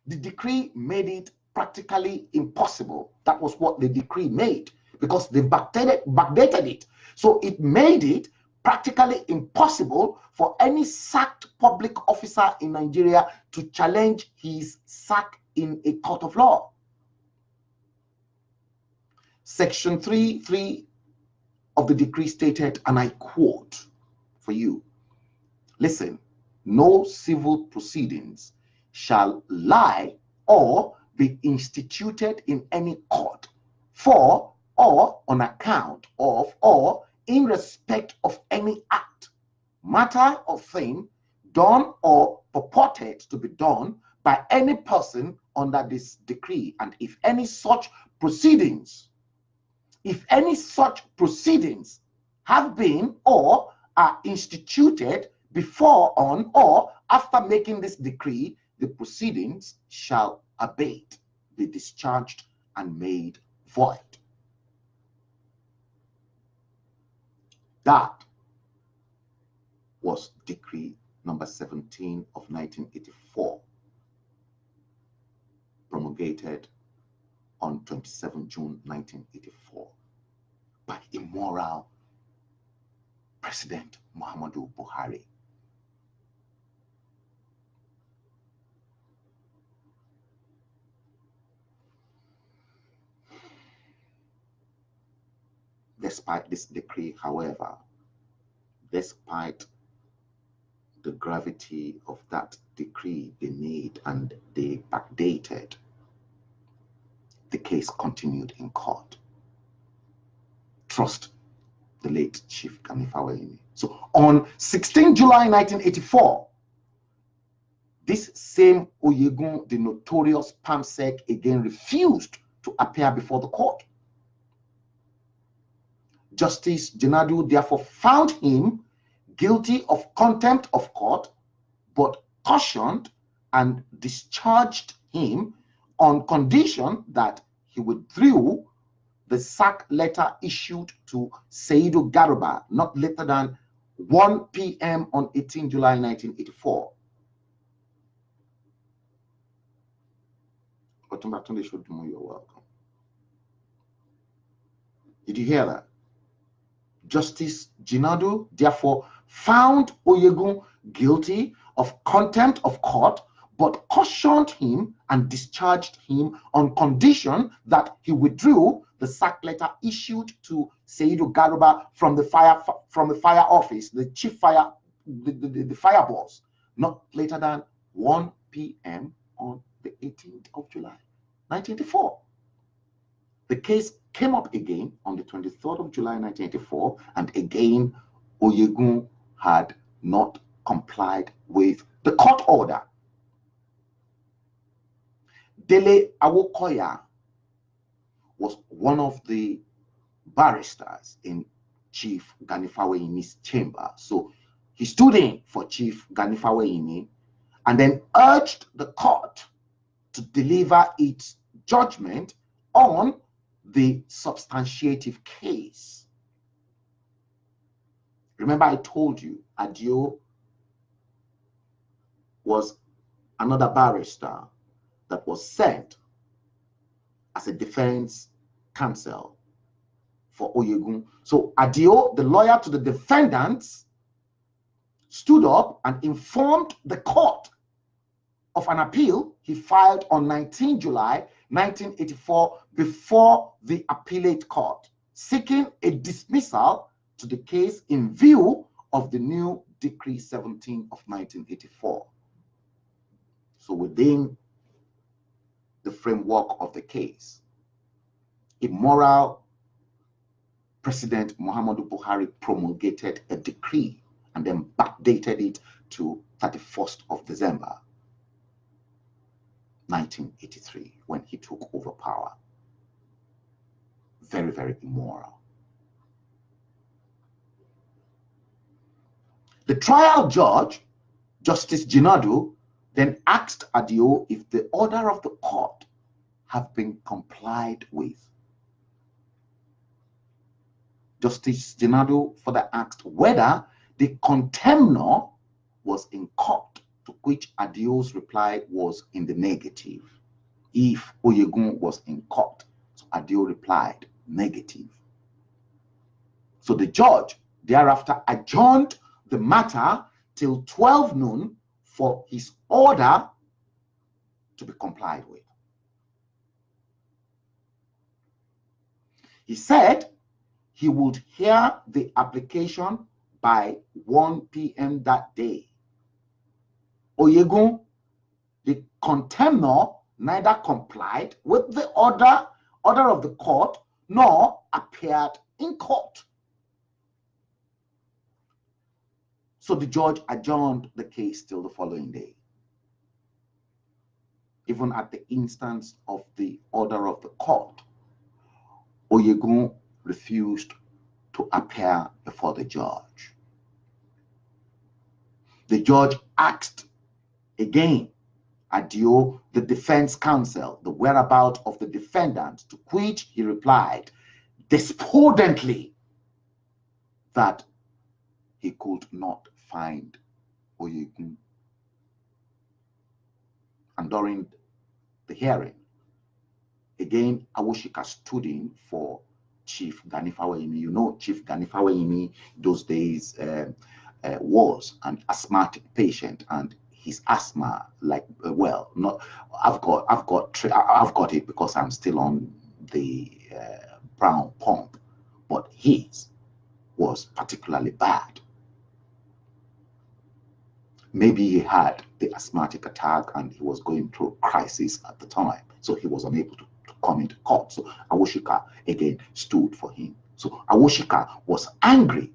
The decree made it practically impossible. That was what the decree made, because they backdated it. So it made it practically impossible for any sacked public officer in Nigeria to challenge his sack in a court of law. Section 3.3 of the decree stated, and I quote for you, listen, no civil proceedings shall lie or be instituted in any court for or on account of or in respect of any act, matter or thing done or purported to be done by any person under this decree. And if any such proceedings have been or are instituted before, on, or after making this decree, the proceedings shall abate, be discharged, and made void. That was decree number 17 of 1984, promulgated on 27 June 1984 by immoral President Muhammadu Buhari. Despite this decree, however, despite the gravity of that decree they made and they backdated, the case continued in court. Trust the late Chief Gani Fawemi. So on 16 July 1984, this same Oyegun, the notorious PAMSEC, again refused to appear before the court. Justice Jinadu therefore found him guilty of contempt of court, but cautioned and discharged him on condition that he withdrew the sack letter issued to Saidu Garuba not later than 1 p.m. on 18 July 1984. You're welcome. Did you hear that? Justice Jinadu therefore found Oyegun guilty of contempt of court, but cautioned him and discharged him on condition that he withdrew the sack letter issued to Seidu Garuba from the fire office, the chief fire, the fire boss, not later than 1 p.m. on the 18th of July, 1984. The case came up again on the 23rd of July 1984, and again Oyegun had not complied with the court order. Dele Awokoya was one of the barristers in Chief Gani Faweyini's chamber. So he stood in for Chief Gani Faweyini and then urged the court to deliver its judgment on the substantiative case. Remember, I told you Adio was another barrister that was sent as a defense counsel for Oyegun. So Adio, the lawyer to the defendants, stood up and informed the court of an appeal he filed on 19 July 1984 before the appellate court, seeking a dismissal to the case in view of the new Decree 17 of 1984. So within the framework of the case, immoral President Muhammadu Buhari promulgated a decree and then backdated it to 31st of December 1983 when he took over power. Very, very immoral. The trial judge, Justice Jinadu, then asked Adio if the order of the court have been complied with. Justice Jinadu further asked whether the contemnor was in court, to which Adio's reply was in the negative. If Oyegun was in court, so Adio replied negative. So the judge thereafter adjourned the matter till 12 noon for his order to be complied with. He said he would hear the application by 1 p.m. that day. Oyegun, the contemnor, neither complied with the order of the court nor appeared in court. So the judge adjourned the case till the following day. Even at the instance of the order of the court, Oyegun refused to appear before the judge. The judge asked again Adio, the defense counsel, the whereabouts of the defendant, to which he replied despondently that he could not find Oyegun. And during the hearing, again, Awoshika stood in for Chief Gani Faweyini. You know, Chief Gani Faweyini those days was an asthmatic patient, and his asthma, I've got it because I'm still on the brown pump, but his was particularly bad. Maybe he had the asthmatic attack and he was going through a crisis at the time, so he was unable to come into court. So Awoshika again stood for him. So Awoshika was angry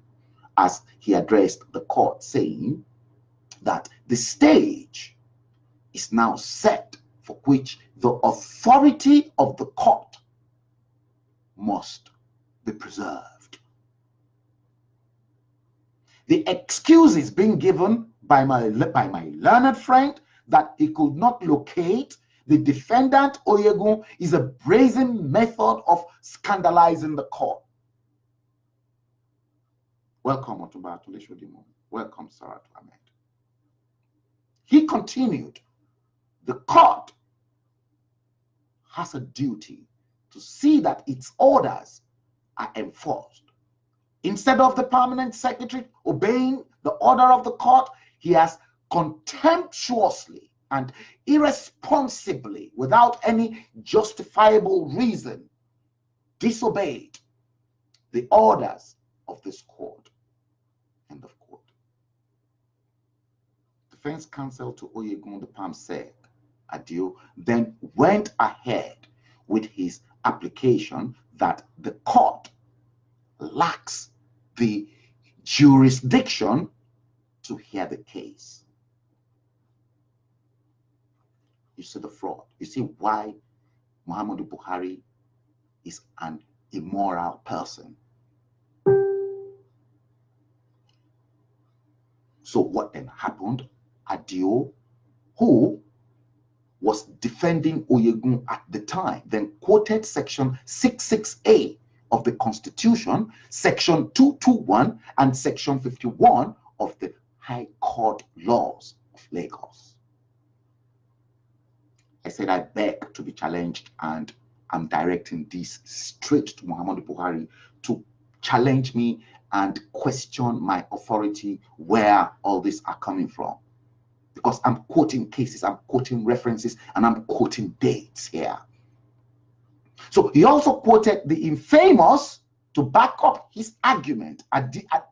as he addressed the court, saying that the stage is now set for which the authority of the court must be preserved. The excuses being given by my learned friend that he could not locate the defendant Oyegun is a brazen method of scandalizing the court. Welcome, Otumba Atuleshodimu. Welcome, Sarah Ahmed. He continued, the court has a duty to see that its orders are enforced. Instead of the permanent secretary obeying the order of the court, he has contemptuously and irresponsibly, without any justifiable reason, disobeyed the orders of this court. End of quote. Defense counsel to Oyegun the Palmsec Adio then went ahead with his application that the court lacks the jurisdiction to hear the case. You see the fraud. You see why Muhammadu Buhari is an immoral person. So what then happened? Adio, who was defending Oyegun at the time, then quoted section 66A of the Constitution, section 221 and section 51 of the High Court laws of Lagos. I said I beg to be challenged, and I'm directing this straight to Muhammadu Buhari to challenge me and question my authority where all these are coming from. Because I'm quoting cases, I'm quoting references, and I'm quoting dates here. So he also quoted the infamous, to back up his argument,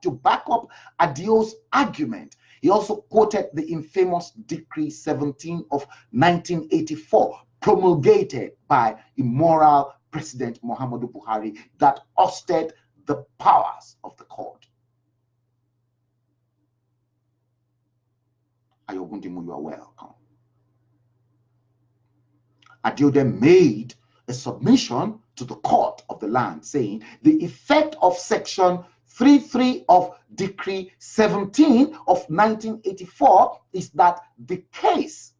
to back up Adio's argument. He also quoted the infamous Decree 17 of 1984, promulgated by immoral President Muhammadu Buhari, that ousted the powers of the court. Ayogundimu, you are welcome. Adio then made a submission to the court of the land, saying the effect of section 33 of Decree 17 of 1984 is that the case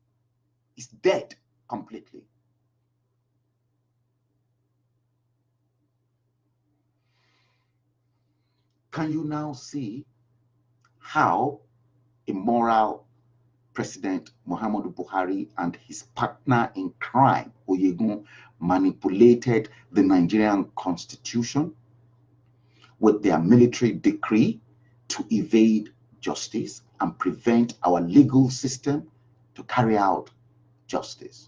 is dead completely. Can you now see how immoral President Muhammadu Buhari and his partner in crime, Oyegun, manipulated the Nigerian constitution with their military decree to evade justice and prevent our legal system to carry out justice?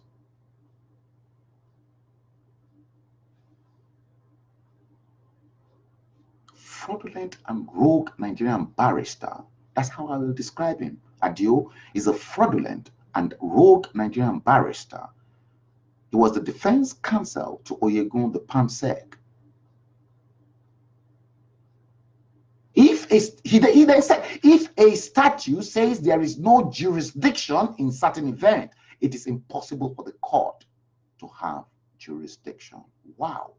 Fraudulent and rogue Nigerian barrister, that's how I will describe him. Adio is a fraudulent and rogue Nigerian barrister. He was the defense counsel to Oyegun the Palmsec. He then said, if a statute says there is no jurisdiction in certain event, it is impossible for the court to have jurisdiction. Wow.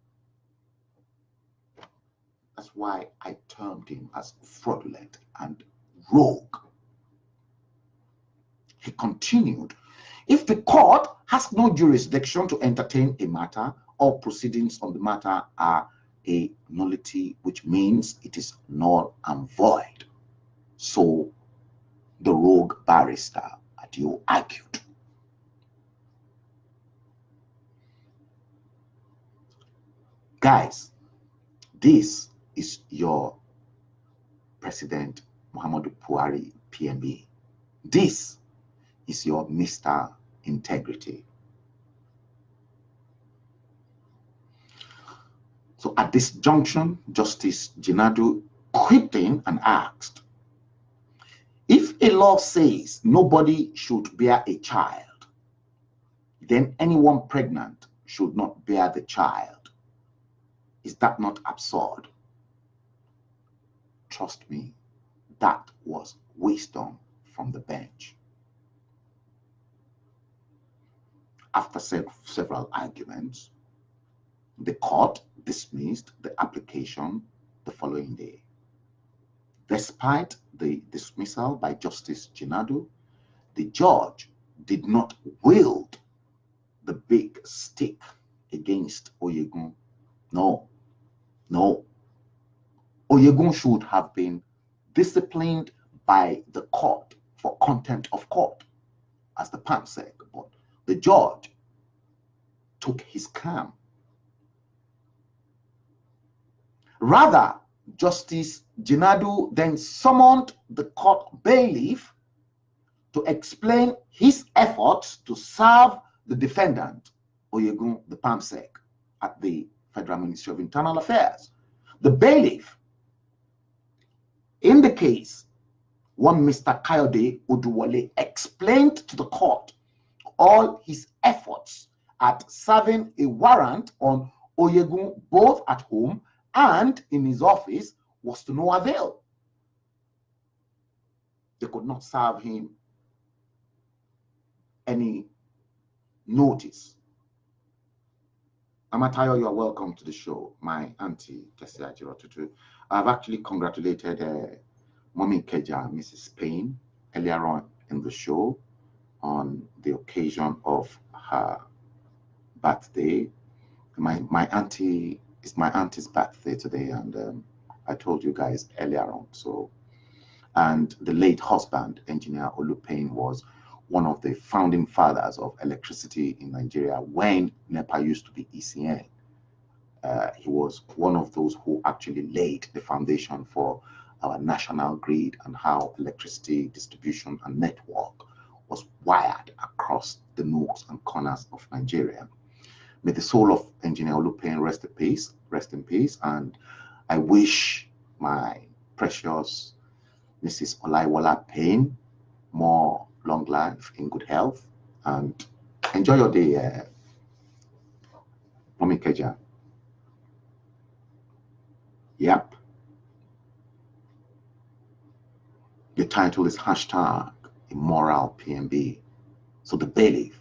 That's why I termed him as fraudulent and rogue. He continued, if the court has no jurisdiction to entertain a matter, all proceedings on the matter are a nullity, which means it is null and void. So the rogue barrister Adio argued. Guys, this is your President Muhammadu Buhari, PMB. This is your Mr. Integrity. So at this junction, Justice Jinadu quipped in and asked, if a law says nobody should bear a child, then anyone pregnant should not bear the child. Is that not absurd? Trust me, that was wisdom from the bench. After several arguments, the court dismissed the application the following day. Despite the dismissal by Justice Jinadu, the judge did not wield the big stick against Oyegun. No. Oyegun should have been disciplined by the court for contempt of court, as the PAM said. But the judge took his calm. Rather, Justice Jinadu then summoned the court bailiff to explain his efforts to serve the defendant, Oyegun, the PAMSEC, at the Federal Ministry of Internal Affairs. The bailiff, in the case, one Mr. Kayode Oduwole, explained to the court all his efforts at serving a warrant on Oyegun both at home and in his office was to no avail. They could not serve him any notice. Amatayo, you are welcome to the show. My auntie, Kesia Jirotutu. I've actually congratulated Mommy Keja, Mrs. Payne, earlier on in the show on the occasion of her birthday. My auntie, it's my auntie's birthday today, and I told you guys earlier on. So, and the late husband, Engineer Olu Payne, was one of the founding fathers of electricity in Nigeria when NEPA used to be ECN. He was one of those who actually laid the foundation for our national grid and how electricity distribution and network was wired across the nooks and corners of Nigeria. May the soul of Engineer Olu Payne rest in peace, and I wish my precious Mrs. Olaiwola Payne more long life in good health, and enjoy your day, Mommy Keja. Yep. The title is hashtag immoral PMB. So the bailiff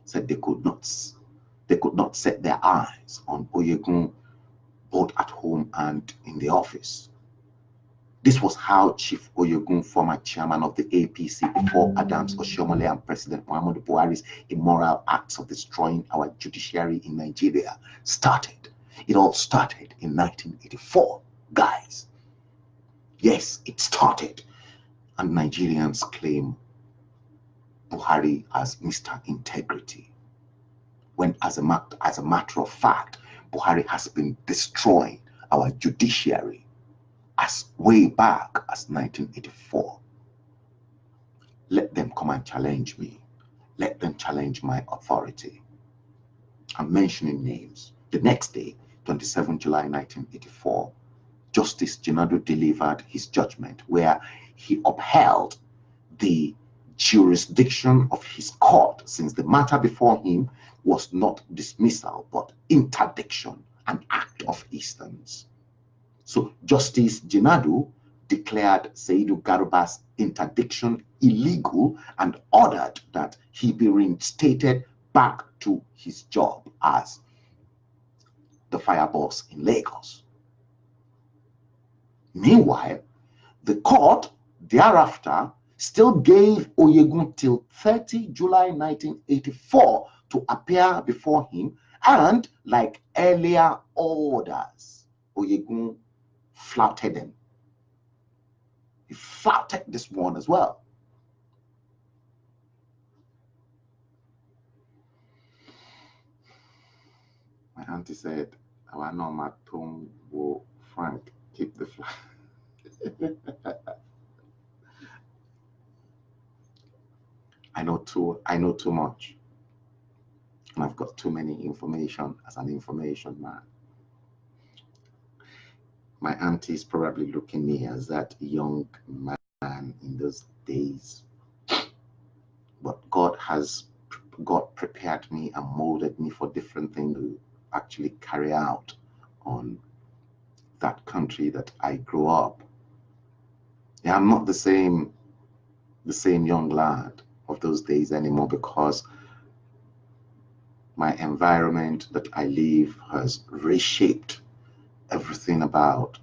said they could not set their eyes on Oyegun both at home and in the office. This was how Chief Oyegun, former chairman of the APC before Adams Oshiomhole and President Muhammadu Buhari's immoral acts of destroying our judiciary in Nigeria started. It all started in 1984, guys. Yes, it started. And Nigerians claim Buhari as Mr. Integrity, when as a matter of fact, Buhari has been destroying our judiciary as way back as 1984. Let them come and challenge me. Let them challenge my authority. I'm mentioning names. The next day, 27 July 1984, Justice Jinadu delivered his judgment where he upheld the jurisdiction of his court, since the matter before him was not dismissal but interdiction, an act of instance. So Justice Jinadu declared Saidu Garuba's interdiction illegal and ordered that he be reinstated back to his job as the fire boss in Lagos. Meanwhile, the court thereafter still gave Oyegun till 30 July 1984 to appear before him, and like earlier orders, Oyegun flouted them. He flouted this one as well. My auntie said, "Our normal tone will Frank keep the flag." I know too much. And I've got too many information as an information man. My auntie is probably looking me as that young man in those days. But God prepared me and molded me for different things to actually carry out on that country that I grew up. Yeah, I'm not the same young lad of those days anymore, because my environment that I live has reshaped everything about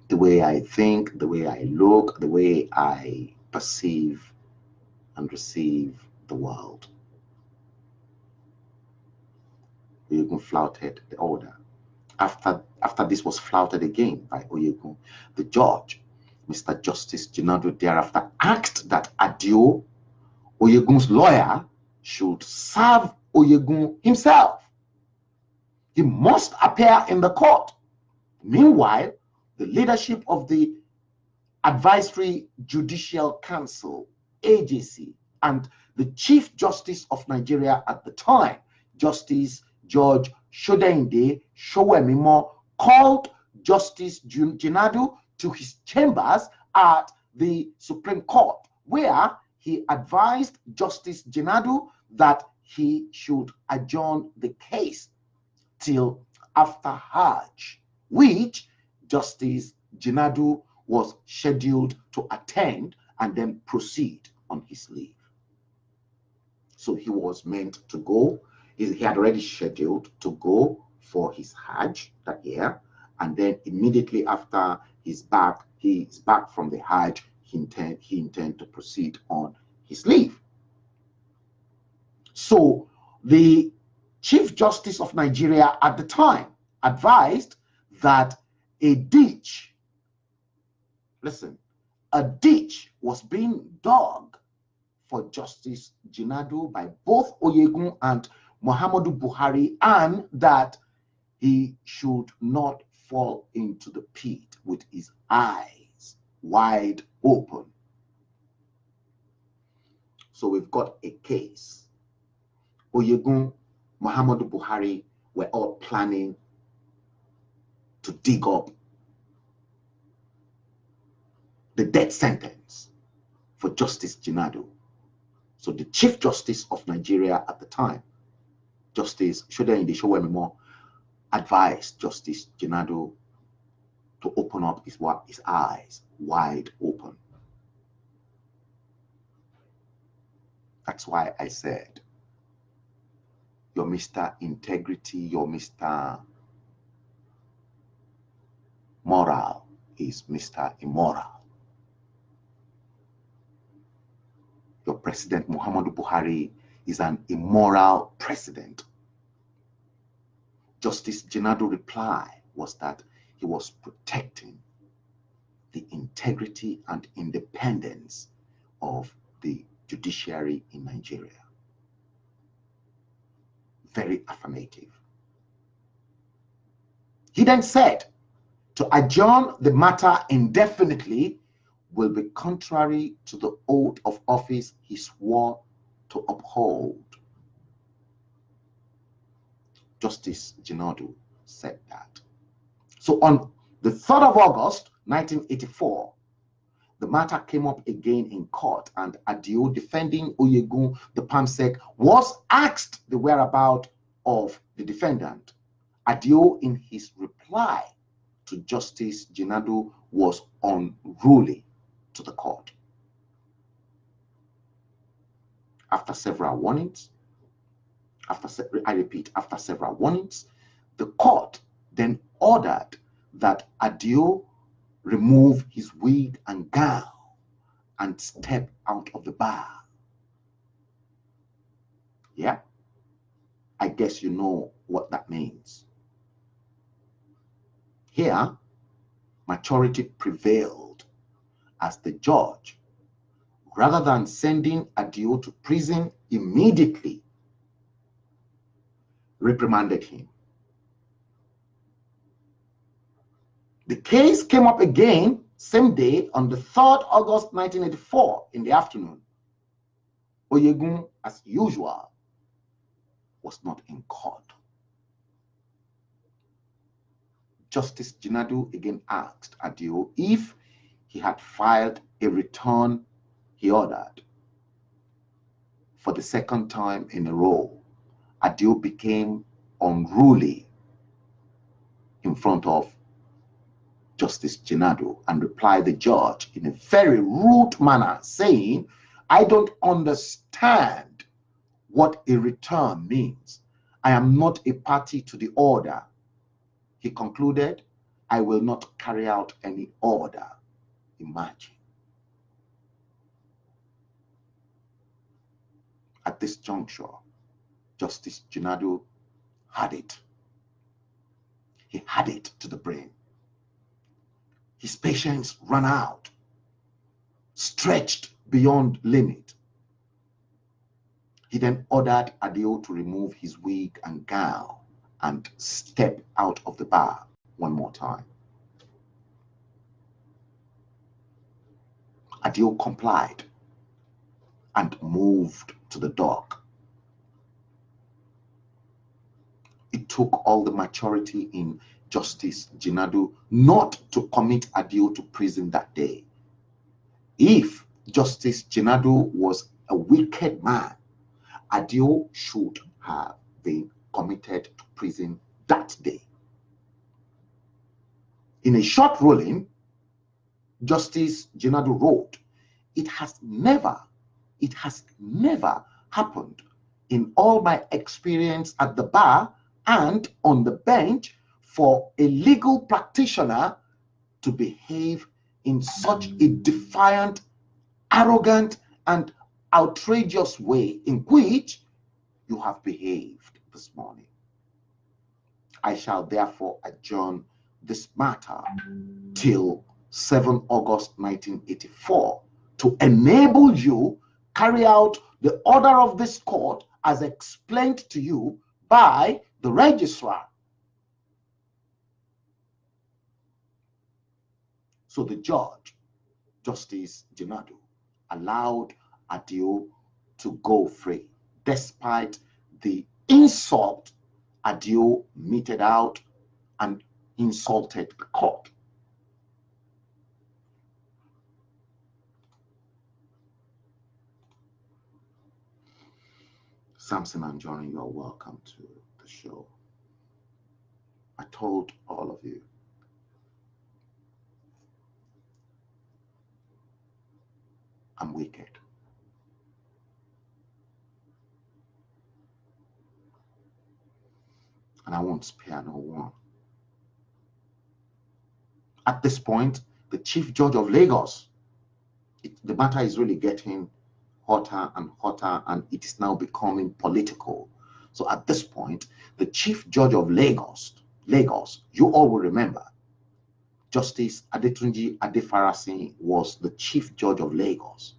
the way I think, the way I look, the way I perceive and receive the world. Oyegun flouted the order. After this was flouted again by Oyegun, the judge Mr. Justice Jinadu thereafter asked that Adio, Oyegun's lawyer, should serve Oyegun himself. He must appear in the court. Meanwhile, the leadership of the Advisory Judicial Council, AJC, and the Chief Justice of Nigeria at the time, Justice George Shodende Showemimo, called Justice Jinadu to his chambers at the Supreme Court, where he advised Justice Jinadu that he should adjourn the case till after Hajj, which Justice Jinadu was scheduled to attend and then proceed on his leave. So he was meant to go. He had already scheduled to go for his Hajj that year, and then immediately after he's back from the Hajj, he intend to proceed on his leave. So the Chief Justice of Nigeria at the time advised that a ditch was being dug for Justice Jinadu by both Oyegun and Muhammadu Buhari, and that he should not fall into the pit with his eyes wide open. So we've got a case. Oyegun, Muhammadu Buhari were all planning to dig up the death sentence for Justice Jinadu. So the Chief Justice of Nigeria at the time, Justice Shodende Showemimo, advised Justice Jinadu to open up his eyes wide open. That's why I said, your Mr. Integrity, your Mr. Moral is Mr. Immoral. Your President Muhammadu Buhari is an immoral president. Justice Jinadu reply was that he was protecting the integrity and independence of the judiciary in Nigeria. Very affirmative. He then said, to adjourn the matter indefinitely will be contrary to the oath of office he swore to uphold. Justice Jinadu said that. So on the 3rd of August, 1984, the matter came up again in court, and Adio, defending Oyegun, the PAMSEC, was asked the whereabouts of the defendant. Adio, in his reply to Justice Jinadu, was unruly to the court. After several warnings, after several warnings, the court then ordered that Adio remove his wig and gown and step out of the bar. Yeah, I guess you know what that means. Here, maturity prevailed as the judge, rather than sending Adio to prison immediately, reprimanded him. The case came up again same day on the 3rd August 1984 in the afternoon. Oyegun, as usual, was not in court. Justice Jinadu again asked Adio if he had filed a return he ordered. For the second time in a row, Adio became unruly in front of Justice Jinadu and replied the judge in a very rude manner, saying, I don't understand what a return means. I am not a party to the order. He concluded, I will not carry out any order. Imagine. At this juncture, Justice Jinadu had it. He had it to the brain. His patience ran out. stretched beyond limit. He then ordered Adio to remove his wig and gown and step out of the bar one more time. Adio complied and moved to the dock. It took all the maturity in Justice Jinadu not to commit Adio to prison that day. If Justice Jinadu was a wicked man, Adio should have been committed to prison that day. In a short ruling, Justice Jinadu wrote, it has never happened in all my experience at the bar and on the bench for a legal practitioner to behave in such a defiant, arrogant, and outrageous way in which you have behaved this morning. I shall therefore adjourn this matter till 7 August 1984 to enable you carry out the order of this court as explained to you by the registrar. So the judge, Justice Jinadu, allowed Adio to go free, despite the insult Adio meted out and insulted the court. Samson and Johnny, you're welcome to the show. I told all of you, I'm wicked. And I won't spare no one. At this point, the Chief Judge of Lagos, the matter is really getting hotter and hotter, and it is now becoming political. So at this point, the Chief Judge of Lagos, you all will remember, Justice Adetunji Adefarasin was the Chief Judge of Lagos.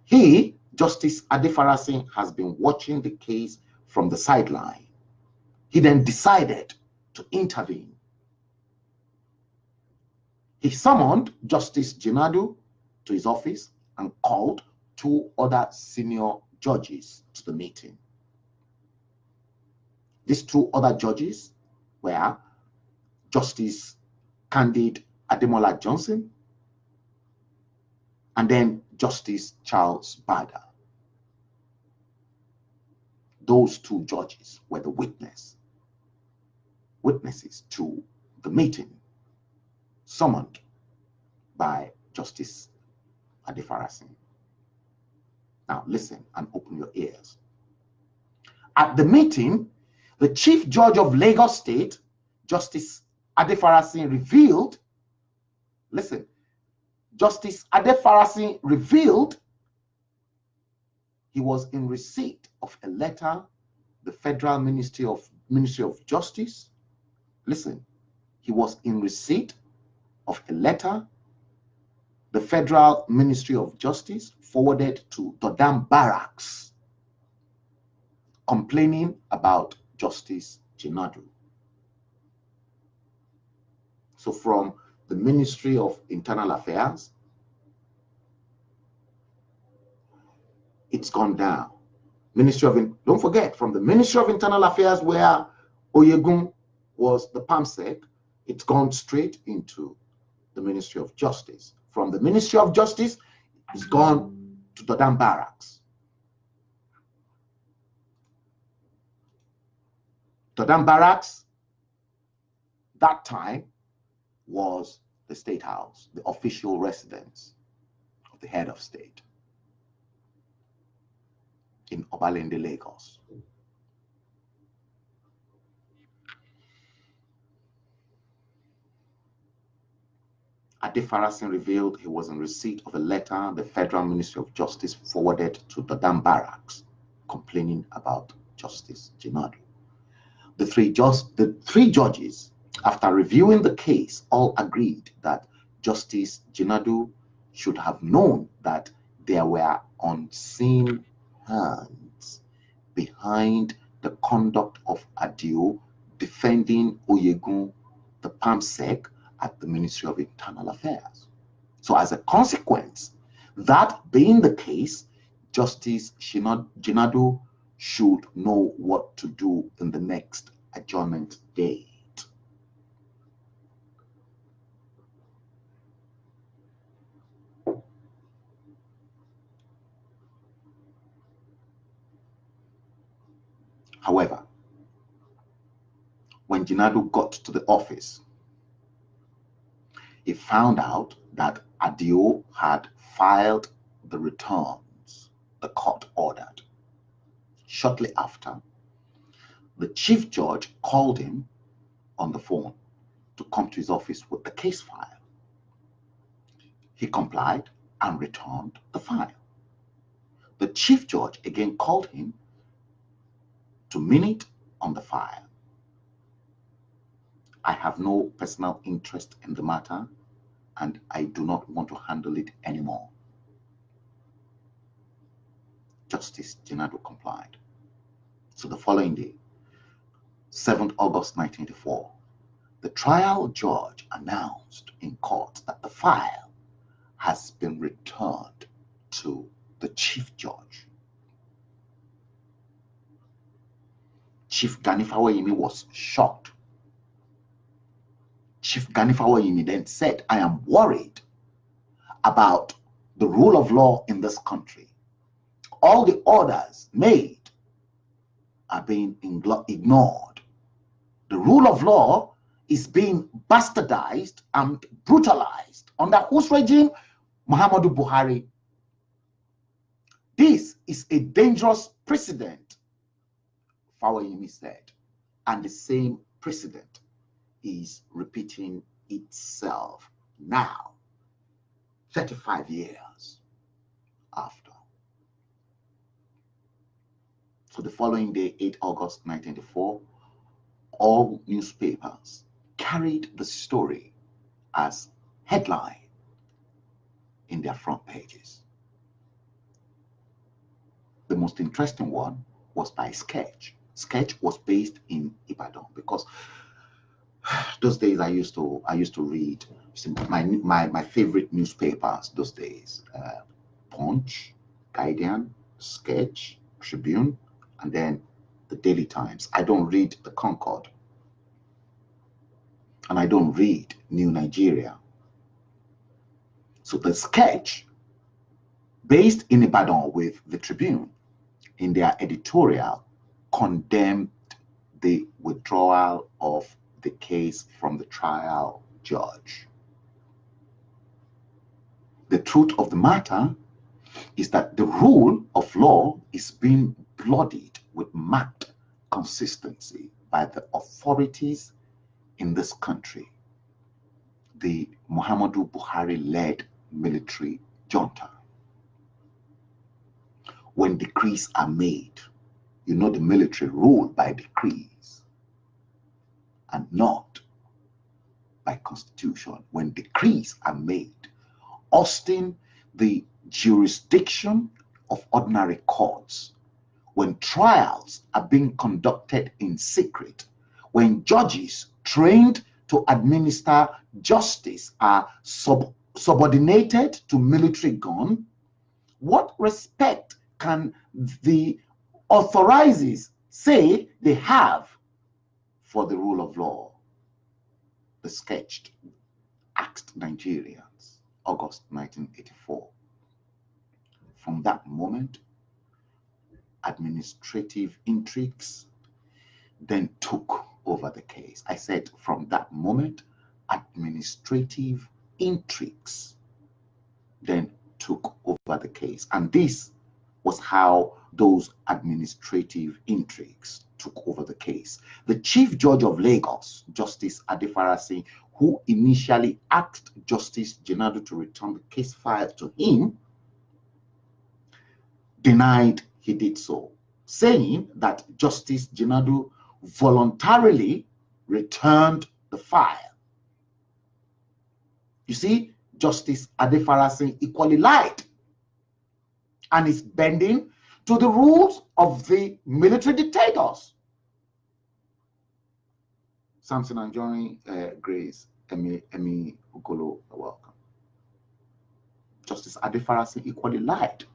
He, Justice Adefarasin, has been watching the case from the sideline. He then decided to intervene. He summoned Justice Jinadu to his office and called 2 other senior judges to the meeting. These 2 other judges were Justice Candid Ademola Johnson and then Justice Charles Bada. Those 2 judges were the witnesses to the meeting summoned by Justice Adefarasin. Now listen and open your ears. At the meeting, the Chief Judge of Lagos State, Justice Adefarasin, revealed, listen, Justice Adefarasin revealed he was in receipt of a letter the Federal Ministry of Justice, listen, he was in receipt of a letter the Federal Ministry of Justice forwarded to Dodam Barracks complaining about Justice Jinadu. So from the Ministry of Internal Affairs, it's gone down. Don't forget, from the Ministry of Internal Affairs, where Oyegun was the PAMSEC, it's gone straight into the Ministry of Justice. From the Ministry of Justice, it's gone to Dodam Barracks. Dodam Barracks, that time, was the State House, the official residence of the head of state in Obalende, Lagos. Adefarasin revealed he was in receipt of a letter the Federal Ministry of Justice forwarded to Dodam Barracks complaining about Justice Jinadu. The three judges, after reviewing the case, all agreed that Justice Jinadu should have known that there were unseen hands behind the conduct of Adio defending Oyegun, the PAMSEC, at the Ministry of Internal Affairs. So as a consequence, that being the case, Justice Jinadu should know what to do in the next adjournment date. However, when Jinadu got to the office, he found out that Adio had filed the returns the court ordered. Shortly after, the chief judge called him on the phone to come to his office with the case file. He complied and returned the file. The chief judge again called him to minute on the file. I have no personal interest in the matter and I do not want to handle it anymore. Justice Jinadu complied. So the following day, 7th August 1984, the trial judge announced in court that the file has been returned to the chief judge. Chief Gani Fawayimi was shocked. Chief Gani Fawayimi then said, I am worried about the rule of law in this country. All the orders made are being ignored. The rule of law is being bastardized and brutalized. Under whose regime? Muhammadu Buhari. This is a dangerous precedent, Fawayimi said, and the same precedent is repeating itself now, 35 years after. So the following day, 8 August 1984, all newspapers carried the story as headline in their front pages. The most interesting one was by Sketch. Sketch was based in Ibadan because those days I used to read my favorite newspapers those days: Punch, Guardian, Sketch, Tribune, and then the Daily Times. I don't read the Concord, and I don't read New Nigeria. So the Sketch, based in Ibadan with the Tribune, in their editorial, condemned the withdrawal of the case from the trial judge. The truth of the matter is that the rule of law is being bloodied with marked consistency by the authorities in this country, the Muhammadu Buhari-led military junta. When decrees are made, you know the military rule by decrees and not by constitution. When decrees are made, ousting the jurisdiction of ordinary courts, when trials are being conducted in secret, when judges trained to administer justice are subordinated to military gun, what respect can the authorities say they have for the rule of law? The Sketch asked Nigerians, August 1984. From that moment, administrative intrigues then took over the case. I said from that moment, administrative intrigues then took over the case. And this was how those administrative intrigues took over the case. The Chief Judge of Lagos, Justice Adefarasi, who initially asked Justice Jinadu to return the case file to him, denied he did so, saying that Justice Jinadu voluntarily returned the file. You see, Justice Adefarasin equally lied and is bending to the rules of the military dictators. Samson Anjorin, Grace, Emi Ugolo, welcome. Justice Adefarasin equally lied.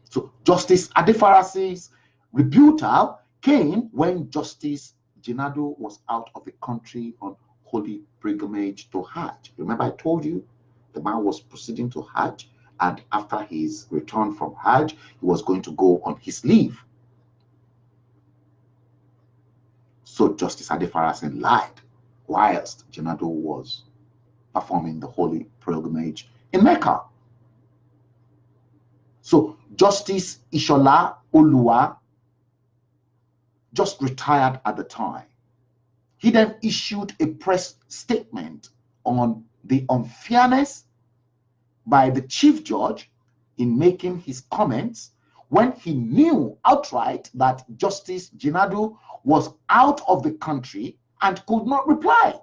So Justice Adefarasin's rebuttal came when Justice Jinadu was out of the country on holy pilgrimage to Hajj. Remember I told you the man was proceeding to Hajj, and after his return from Hajj, he was going to go on his leave. So Justice Adefarasin lied whilst Jinadu was performing the holy pilgrimage in Mecca. So Justice Ishola Olua just retired at the time. He then issued a press statement on the unfairness by the chief judge in making his comments when he knew outright that Justice Jinadu was out of the country and could not reply.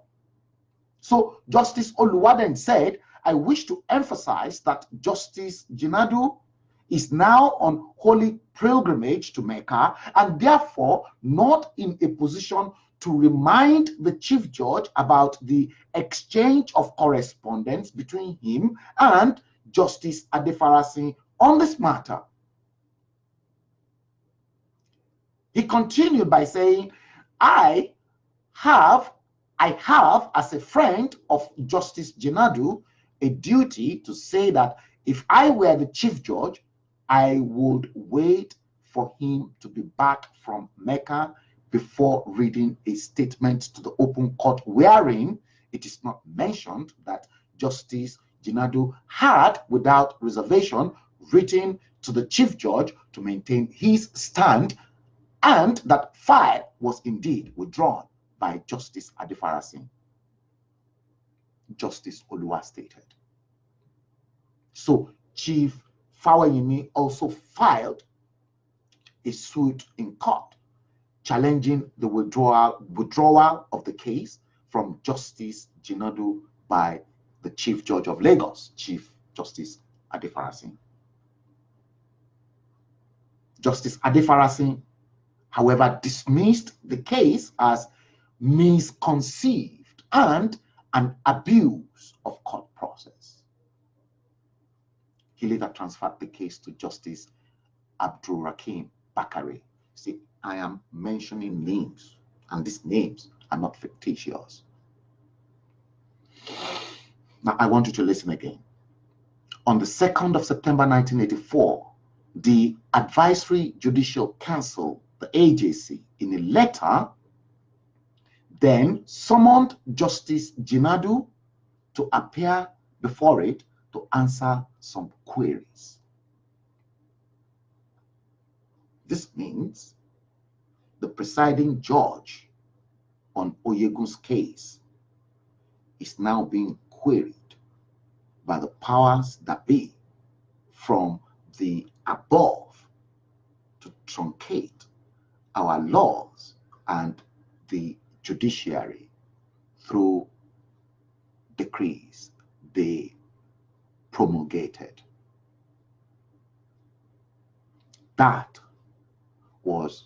So Justice Olua then said, I wish to emphasize that Justice Jinadu is now on holy pilgrimage to Mecca and therefore not in a position to remind the chief judge about the exchange of correspondence between him and Justice Adefarasin on this matter. He continued by saying, I have, as a friend of Justice Jinadu, a duty to say that if I were the chief judge, I would wait for him to be back from Mecca before reading a statement to the open court wherein it is not mentioned that Justice Jinadu had, without reservation, written to the chief judge to maintain his stand, and that file was indeed withdrawn by Justice Adefarasin. Justice Olua stated. So Chief Fawayimi also filed a suit in court challenging the withdrawal of the case from Justice Jinadu by the Chief Judge of Lagos, Chief Justice Adefarasin. Justice Adefarasin, however, dismissed the case as misconceived and an abuse of court process. He later transferred the case to Justice Abdul Rakim Bakare. See, I am mentioning names, and these names are not fictitious. Now, I want you to listen again. On the 2nd of September 1984, the Advisory Judicial Council, the AJC, in a letter, then summoned Justice Jinadu to appear before it to answer some queries. This means the presiding judge on Oyegun's case is now being queried by the powers that be from the above to truncate our laws and the judiciary through decrees they promulgated. That was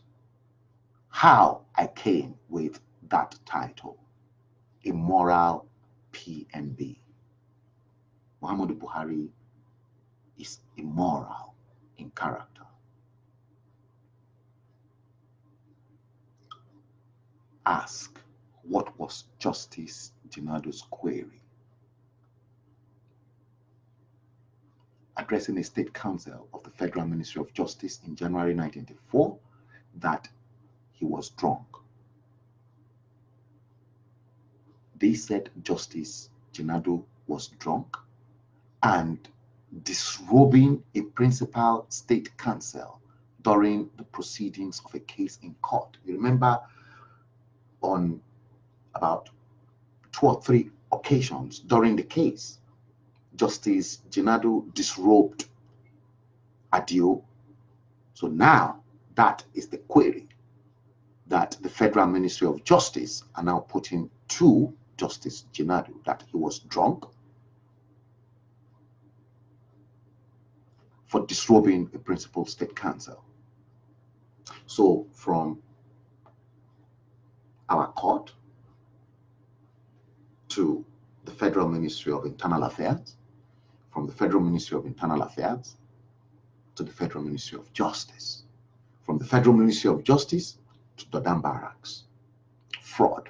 how I came with that title, Immoral PNB. Muhammadu Buhari is immoral in character. Ask, what was Justice Jinadu's query? Addressing a state council of the Federal Ministry of Justice in January 1984, that he was drunk. They said Justice Jinadu was drunk and disrobing a principal state council during the proceedings of a case in court. You remember on about 2 or 3 occasions during the case, Justice Jinadu disrobed Adio. So now that is the query that the Federal Ministry of Justice are now putting to Justice Jinadu, that he was drunk for disrobing a principal state council. So from our court to the Federal Ministry of Internal Affairs, from the Federal Ministry of Internal Affairs to the Federal Ministry of Justice, from the Federal Ministry of Justice to Dodam Barracks. Fraud.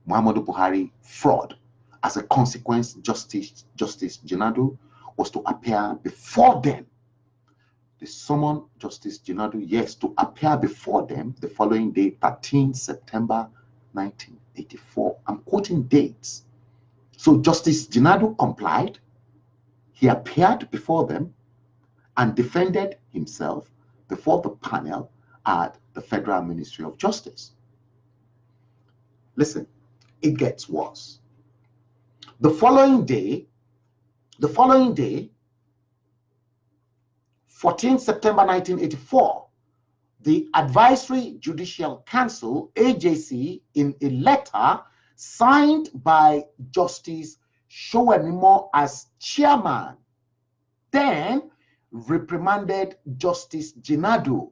Muhammadu Buhari, fraud. As a consequence, Justice Jinadu was to appear before them. They summoned Justice Jinadu, yes, to appear before them the following day, 13 September 1984. I'm quoting dates. So Justice Jinadu complied. He appeared before them and defended himself before the panel at the Federal Ministry of Justice. Listen, it gets worse. The following day, 14 September 1984, the Advisory Judicial Council, AJC, in a letter signed by Justice Showenimo as chairman, then reprimanded Justice Jinadu,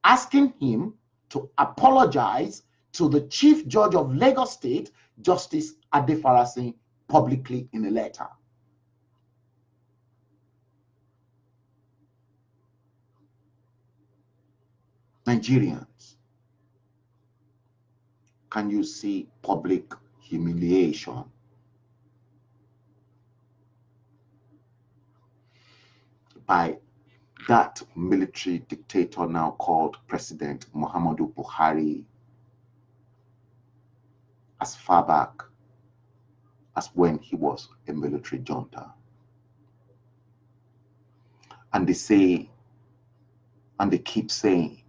asking him to apologize to the Chief Judge of Lagos State, Justice Adefarasin, publicly in a letter. Nigerians, can you see public humiliation? By that military dictator now called President Muhammadu Buhari, as far back as when he was a military junta. And they say, and they keep saying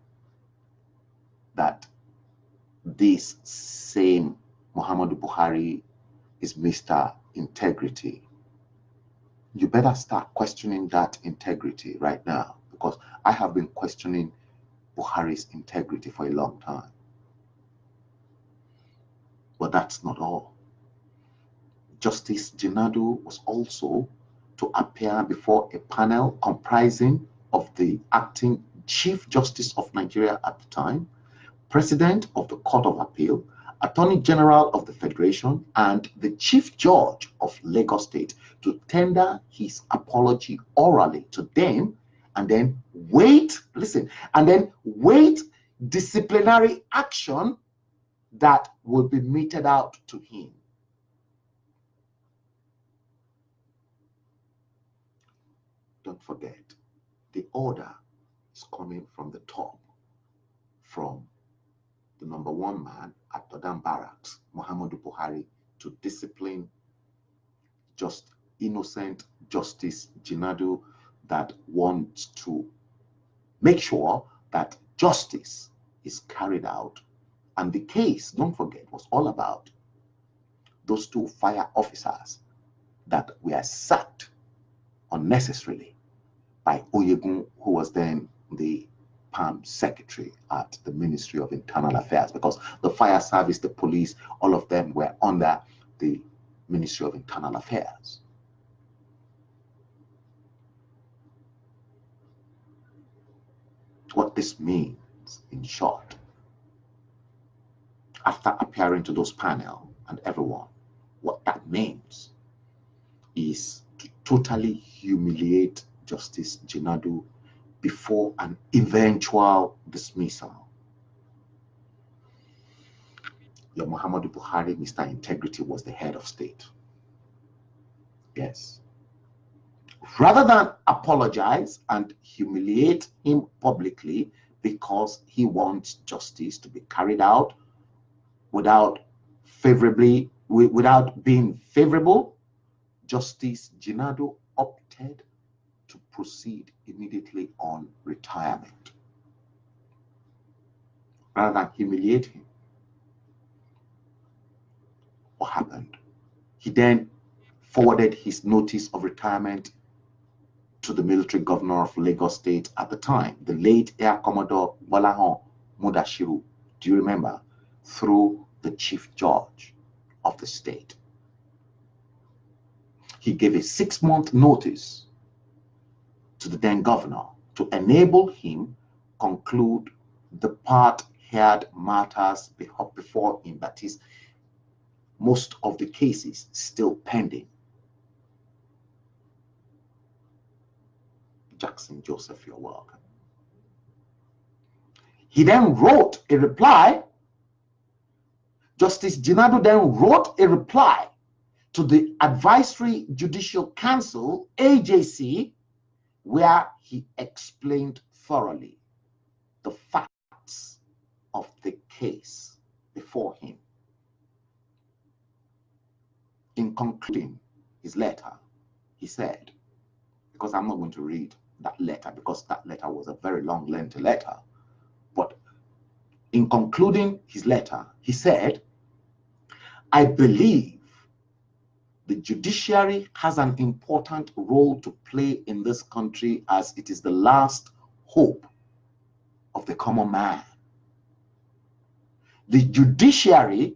that this same Muhammadu Buhari is Mr. Integrity. You better start questioning that integrity right now, because I have been questioning Buhari's integrity for a long time. But that's not all. Justice Jinadu was also to appear before a panel comprising of the acting Chief Justice of Nigeria at the time, President of the Court of Appeal, Attorney General of the Federation, and the Chief Judge of Lagos State to tender his apology orally to them, and then wait disciplinary action that will be meted out to him. Don't forget, the order is coming from the top, from the number one man at Dodam Barracks, Muhammadu Buhari, to discipline just innocent Justice Jinadu that wants to make sure that justice is carried out. And the case, don't forget, was all about those two fire officers that were sacked unnecessarily by Oyegun, who was then the PAM secretary at the Ministry of Internal Affairs, because the fire service, the police, all of them were under the Ministry of Internal Affairs. What this means, in short, after appearing to those panel and everyone, what that means is to totally humiliate Justice Jinadu before an eventual dismissal. Your Muhammadu Buhari, Mr. Integrity, was the head of state. Yes. Rather than apologize and humiliate him publicly because he wants justice to be carried out without being favorable, Justice Jinadu opted to proceed immediately on retirement. Rather than humiliate him, what happened? He then forwarded his notice of retirement to the military governor of Lagos State at the time, the late Air Commodore Bolahon Mudashiru, do you remember? Through the chief judge of the state. he gave a 6-month notice to the then governor to enable him conclude the part heard matters before him, that is, most of the cases still pending. Jackson Joseph, you're welcome. He then wrote a reply. Justice Jinadu then wrote a reply to the Advisory Judicial Council, AJC, where he explained thoroughly the facts of the case before him. In concluding his letter, he said, because I'm not going to read that letter because that letter was a very long, lengthy letter, but in concluding his letter, he said, I believe the judiciary has an important role to play in this country as it is the last hope of the common man. The judiciary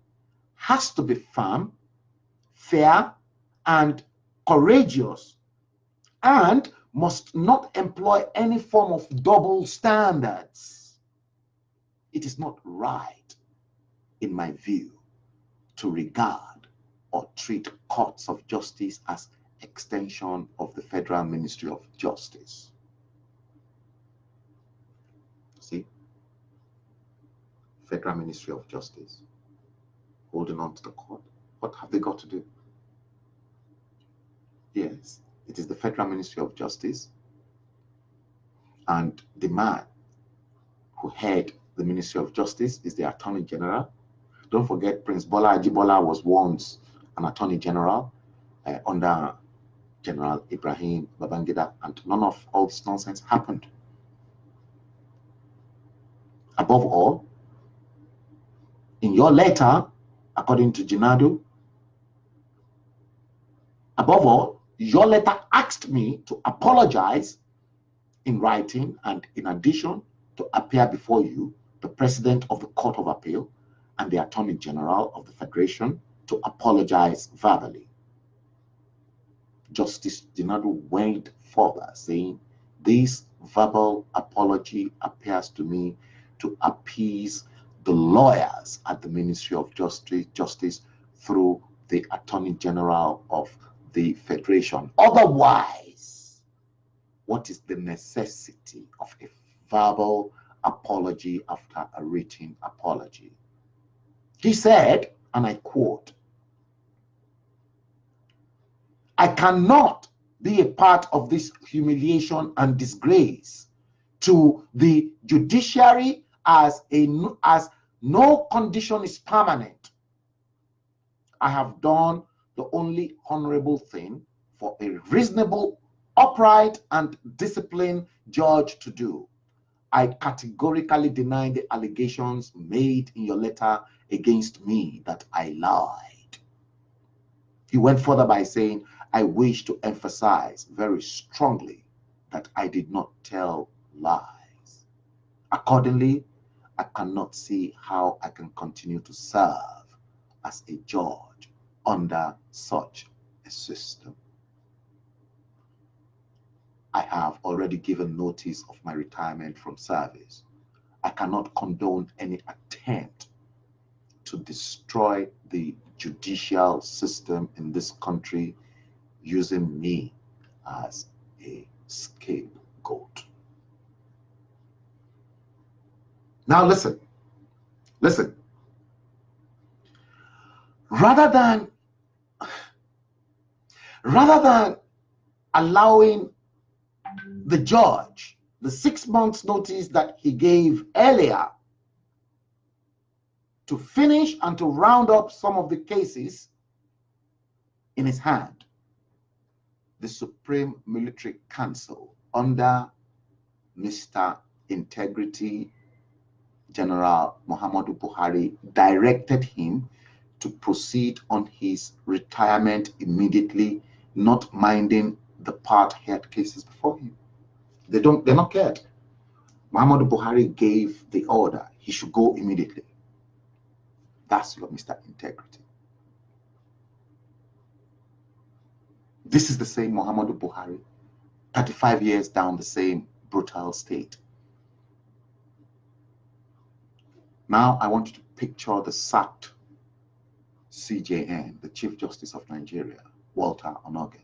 has to be firm, fair, and courageous, and must not employ any form of double standards. It is not right, in my view, to regard or treat courts of justice as extension of the Federal Ministry of Justice. See? Federal Ministry of Justice holding on to the court. What have they got to do? Yes, it is the Federal Ministry of Justice, and the man who head the Ministry of Justice is the Attorney General. Don't forget, Prince Bola Ajibola was once an Attorney General under General Ibrahim Babangida, and none of all this nonsense happened. Above all, in your letter, according to Jinadu, above all, your letter asked me to apologize in writing and, in addition, to appear before you, the President of the Court of Appeal and the Attorney General of the Federation, to apologize verbally. Justice Jinadu went further, saying, this verbal apology appears to me to appease the lawyers at the Ministry of Justice through the Attorney General of the Federation. Otherwise, what is the necessity of a verbal apology after a written apology? He said, and I quote, I cannot be a part of this humiliation and disgrace to the judiciary as no condition is permanent. I have done the only honorable thing for a reasonable, upright, and disciplined judge to do. I categorically deny the allegations made in your letter against me that I lied. He went further by saying, I wish to emphasize very strongly that I did not tell lies. Accordingly, I cannot see how I can continue to serve as a judge under such a system. I have already given notice of my retirement from service. I cannot condone any attempt to destroy the judicial system in this country using me as a scapegoat. Now listen. Rather than allowing the judge the 6 months notice that he gave earlier to finish and to round up some of the cases in his hand, the Supreme Military Council under Mr. Integrity General Muhammadu Buhari directed him to proceed on his retirement immediately, not minding the part heard cases before him. They're not cared. Muhammadu Buhari gave the order he should go immediately. That's your Mr. Integrity. This is the same Muhammadu Buhari, 35 years down the same brutal state. Now I want you to picture the sacked CJN, the Chief Justice of Nigeria, Walter Onogen.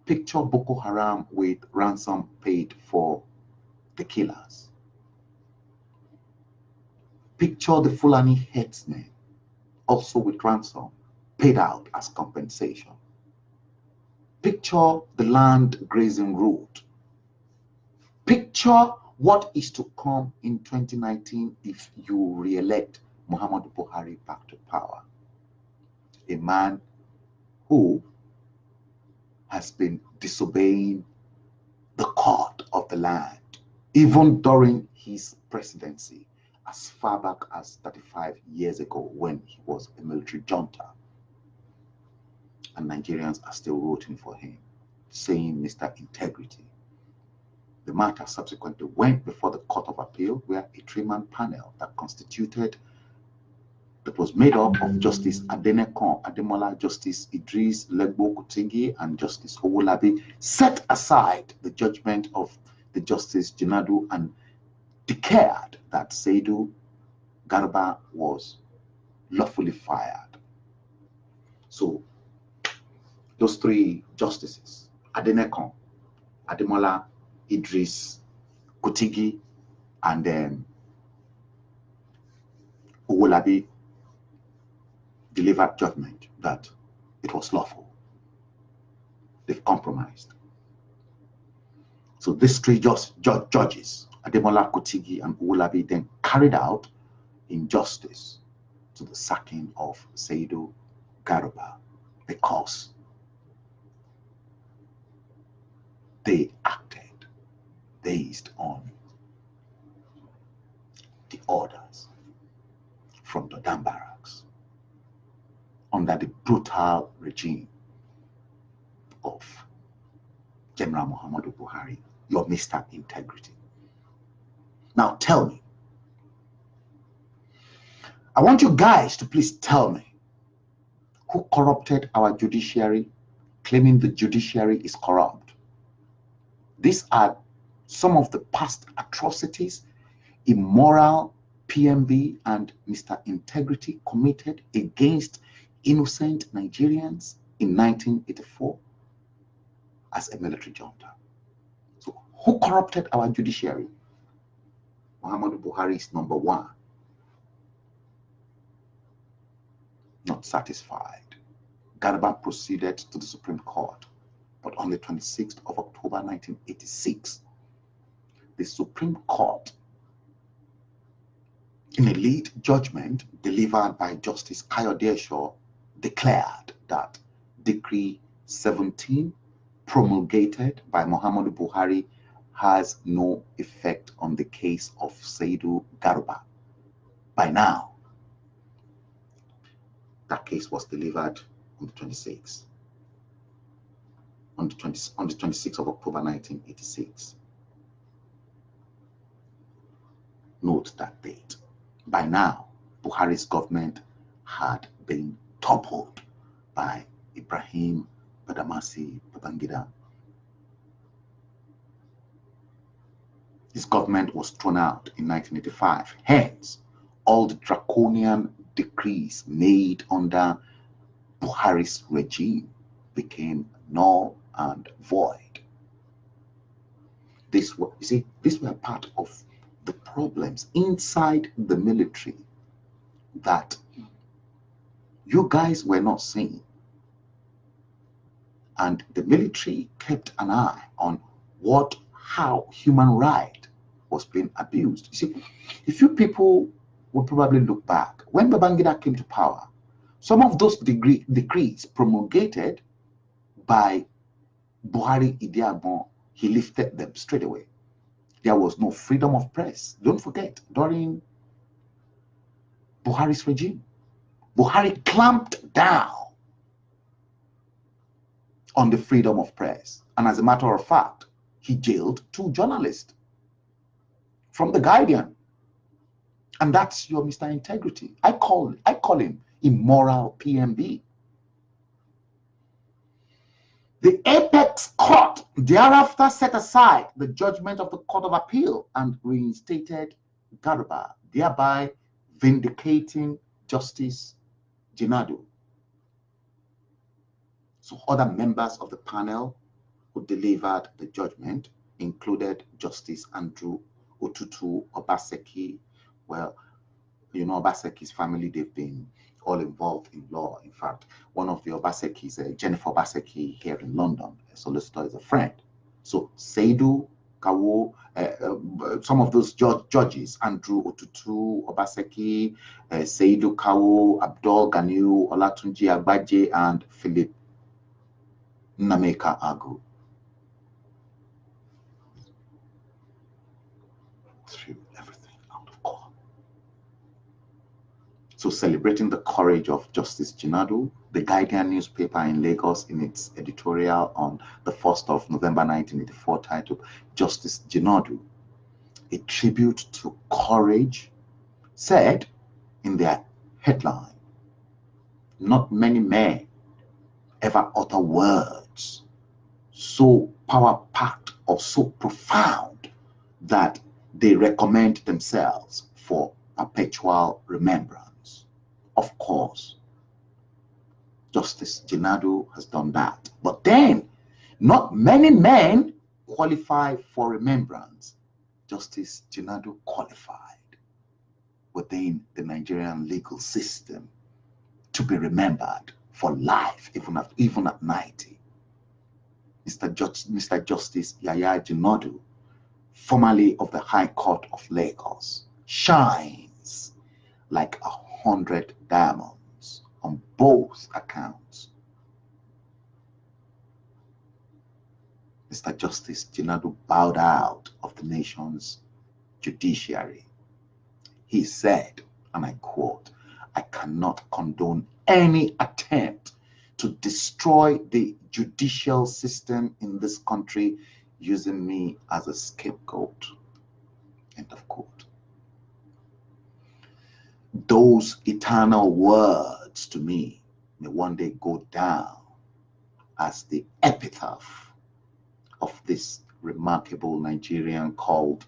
Picture Boko Haram with ransom paid for the killers. Picture the Fulani headsmen, also with ransom paid out as compensation. Picture the land grazing route. Picture what is to come in 2019 if you re-elect Muhammadu Buhari back to power. A man who has been disobeying the court of the land, even during his presidency, as far back as 35 years ago when he was a military junta. And Nigerians are still voting for him, saying Mr. Integrity. The matter subsequently went before the Court of Appeal, where a three-man panel that was made up of Justice Adenekon Ademola, Justice Idris Legbo Kutingi, and Justice Owolabi set aside the judgment of the Justice Jinadu and declared that Seydou Garba was lawfully fired. So those three justices, Adenekon, Ademola, Idris Kutingi, and then Owolabi, delivered judgment that it was lawful. They've compromised. So these three judges, Ademola, Kutigi, and Owolabi, then carried out injustice to the sacking of Seydou Garuba because they acted based on the orders from the Dam Barracks under the brutal regime of General Muhammadu Buhari, your Mr. Integrity. Now tell me, I want you guys to please tell me who corrupted our judiciary, claiming the judiciary is corrupt. These are some of the past atrocities immoral PMB and Mr. Integrity committed against innocent Nigerians in 1984 as a military junta. So who corrupted our judiciary? Muhammadu Buhari is number one. Not satisfied, Garba proceeded to the Supreme Court, but on the 26th of October 1986, the Supreme Court, in a lead judgment delivered by Justice Kayode Shaw, declared that Decree 17 promulgated by Muhammadu Buhari has no effect on the case of Seydou Garuba. By now, that case was delivered on the 26th. On the 26th of October 1986. Note that date. By now, Buhari's government had been toppled by Ibrahim Badamasi Babangida. His government was thrown out in 1985. Hence, all the draconian decrees made under Buhari's regime became null and void. These were part of the problems inside the military that you guys were not seeing. And the military kept an eye on how human right was being abused. You see, if you people would probably look back, when Babangida came to power, some of those decrees promulgated by Buhari Idiagbon, he lifted them straight away. There was no freedom of press. Don't forget, during Buhari's regime, Buhari clamped down on the freedom of press. And as a matter of fact, he jailed 2 journalists from The Guardian. And that's your Mr. Integrity. I call him immoral PMB. The apex court thereafter set aside the judgment of the Court of Appeal and reinstated Garba, thereby vindicating Justice Jinadu. So other members of the panel who delivered the judgment included Justice Andrew Otutu Obaseki. Well, you know, Obaseki's family, they've been all involved in law. In fact, one of the Obasekis, Jennifer Obaseki here in London, a solicitor, is a friend. So Seidu Kawo, some of those judges, Andrew Otutu Obaseki, Seidu Kawo, Abdul Ganiu, Olatunji Agbaje, and Philip Nameka Agu. Threw everything out of court. So celebrating the courage of Justice Jinadu, the Guardian newspaper in Lagos, in its editorial on the 1st of November 1984 titled Justice Jinadu, a tribute to courage, said in their headline, not many men ever utter words so power-packed or so profound that they recommend themselves for perpetual remembrance. Of course, Justice Jinadu has done that. But then, not many men qualify for remembrance. Justice Jinadu qualified within the Nigerian legal system to be remembered for life, even at 90. Mr. Justice Yaya Jinadu, formerly of the High Court of Lagos, shines like 100 diamonds on both accounts. Mr. Justice Jinadu bowed out of the nation's judiciary. He said, and I quote, "I cannot condone any attempt to destroy the judicial system in this country using me as a scapegoat." End of quote. Those eternal words to me may one day go down as the epitaph of this remarkable Nigerian called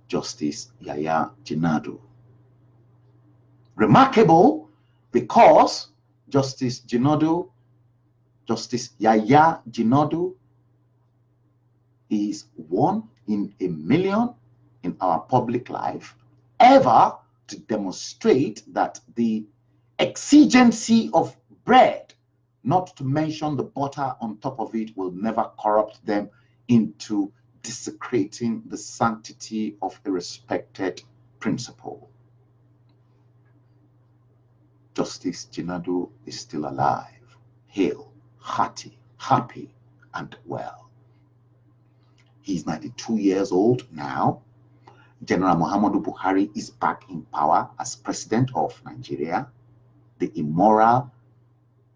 Justice Yaya Jinadu. Remarkable because Justice Yaya Jinadu is one in a million in our public life ever to demonstrate that the exigency of bread, not to mention the butter on top of it, will never corrupt them into desecrating the sanctity of a respected principle. Justice Jinadu is still alive, hale, hearty, happy, and well. He's 92 years old now. General Muhammadu Buhari is back in power as president of Nigeria. The immoral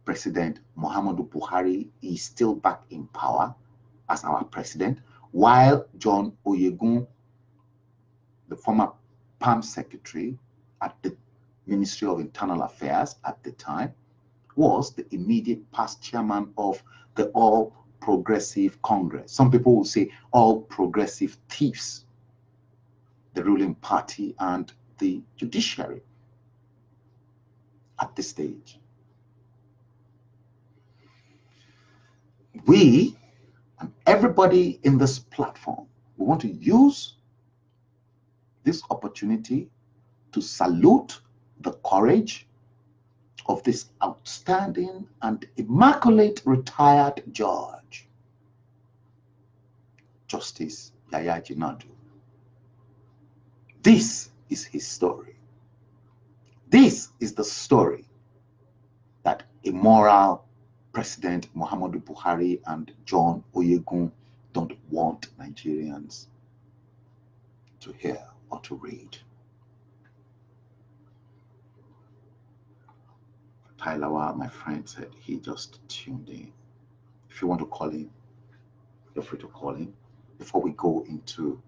President Muhammadu Buhari is still back in power as our president, while John Oyegun, the former PAM secretary at the Ministry of Internal Affairs at the time, was the immediate past chairman of the All Progressive Congress. Some people will say All Progressive Thieves, the ruling party and the judiciary at this stage. We and everybody in this platform, we want to use this opportunity to salute the courage of this outstanding and immaculate retired judge, Justice Yaya Jinadu. This is his story. This is the story that immoral President Muhammadu Buhari and John Oyegun don't want Nigerians to hear or to read. Tyler, my friend, said he just tuned in. If you want to call in, feel free to call in. Before we go into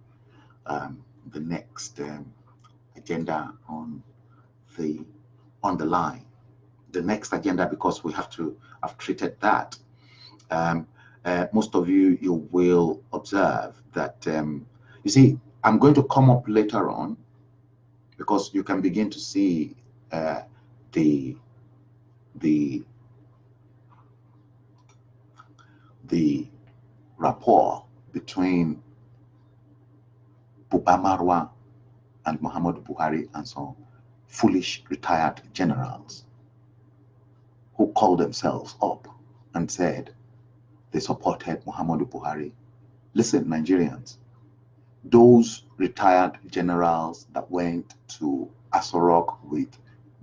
the next agenda on the line, the next agenda, because we have to have treated that. Most of you will observe that, you see, I'm going to come up later on because you can begin to see uh, the the the rapport between Buba Marwa and Muhammad Buhari and some foolish retired generals who called themselves up and said they supported Muhammad Buhari. Listen, Nigerians, those retired generals that went to Asorok with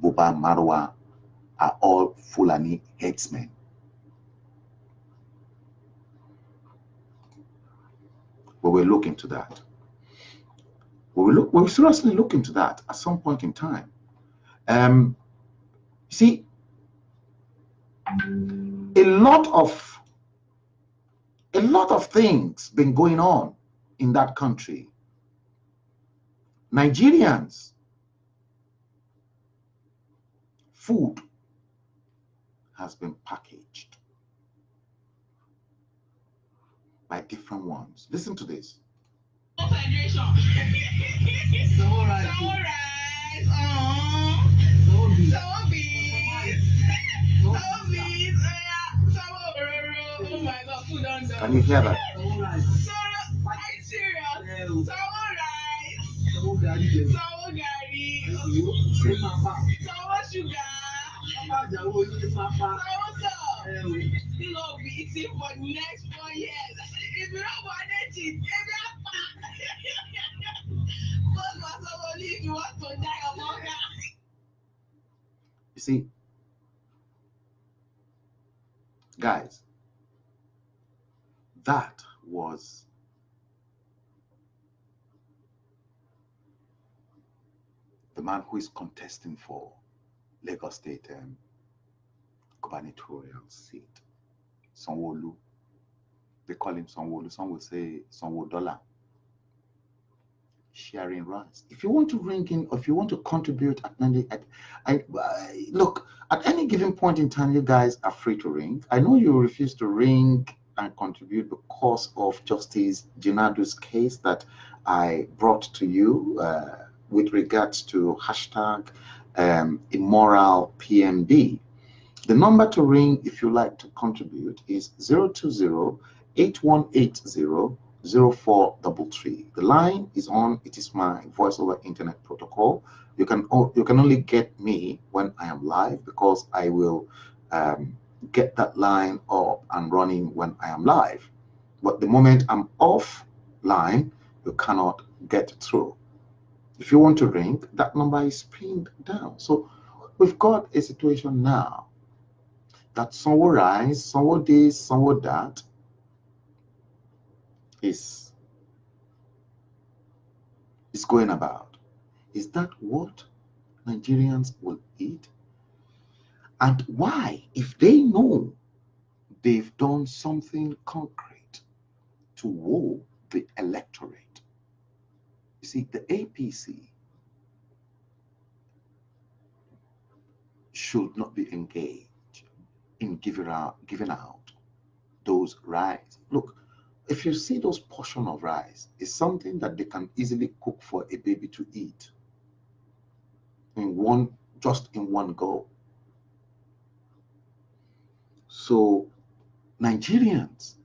Buba Marwa are all Fulani headsmen. We will look into that. We will seriously look into that at some point in time. Um, see, a lot of things been going on in that country. Nigerians, food has been packaged by different ones. Listen to this. Can you hear that? You see, guys, that was the man who is contesting for Lagos State gubernatorial seat, Sanwo-Olu. They call him Sanwo-Olu. Some will say Sanwo-Dola. Sharing rights. If you want to ring in, if you want to contribute look, at any given point in time, you guys are free to ring. I know you refuse to ring and contribute because of Justice Jinadu's case that I brought to you with regards to hashtag immoral PMD. The number to ring if you like to contribute is 020-8180-0433. The line is on. It is my voice over internet protocol. You can only get me when I am live because I will get that line up and running when I am live. But the moment I'm offline, you cannot get through. If you want to ring, that number is pinned down. So we've got a situation now that Sanwo rise, Sanwo this, Sanwo that is going about. Is that what Nigerians will eat? And why, if they know they've done something concrete to woo the electorate? You see, the APC should not be engaged in giving out those rice. Look, if you see those portion of rice, it's something that they can easily cook for a baby to eat just in one go. So Nigerians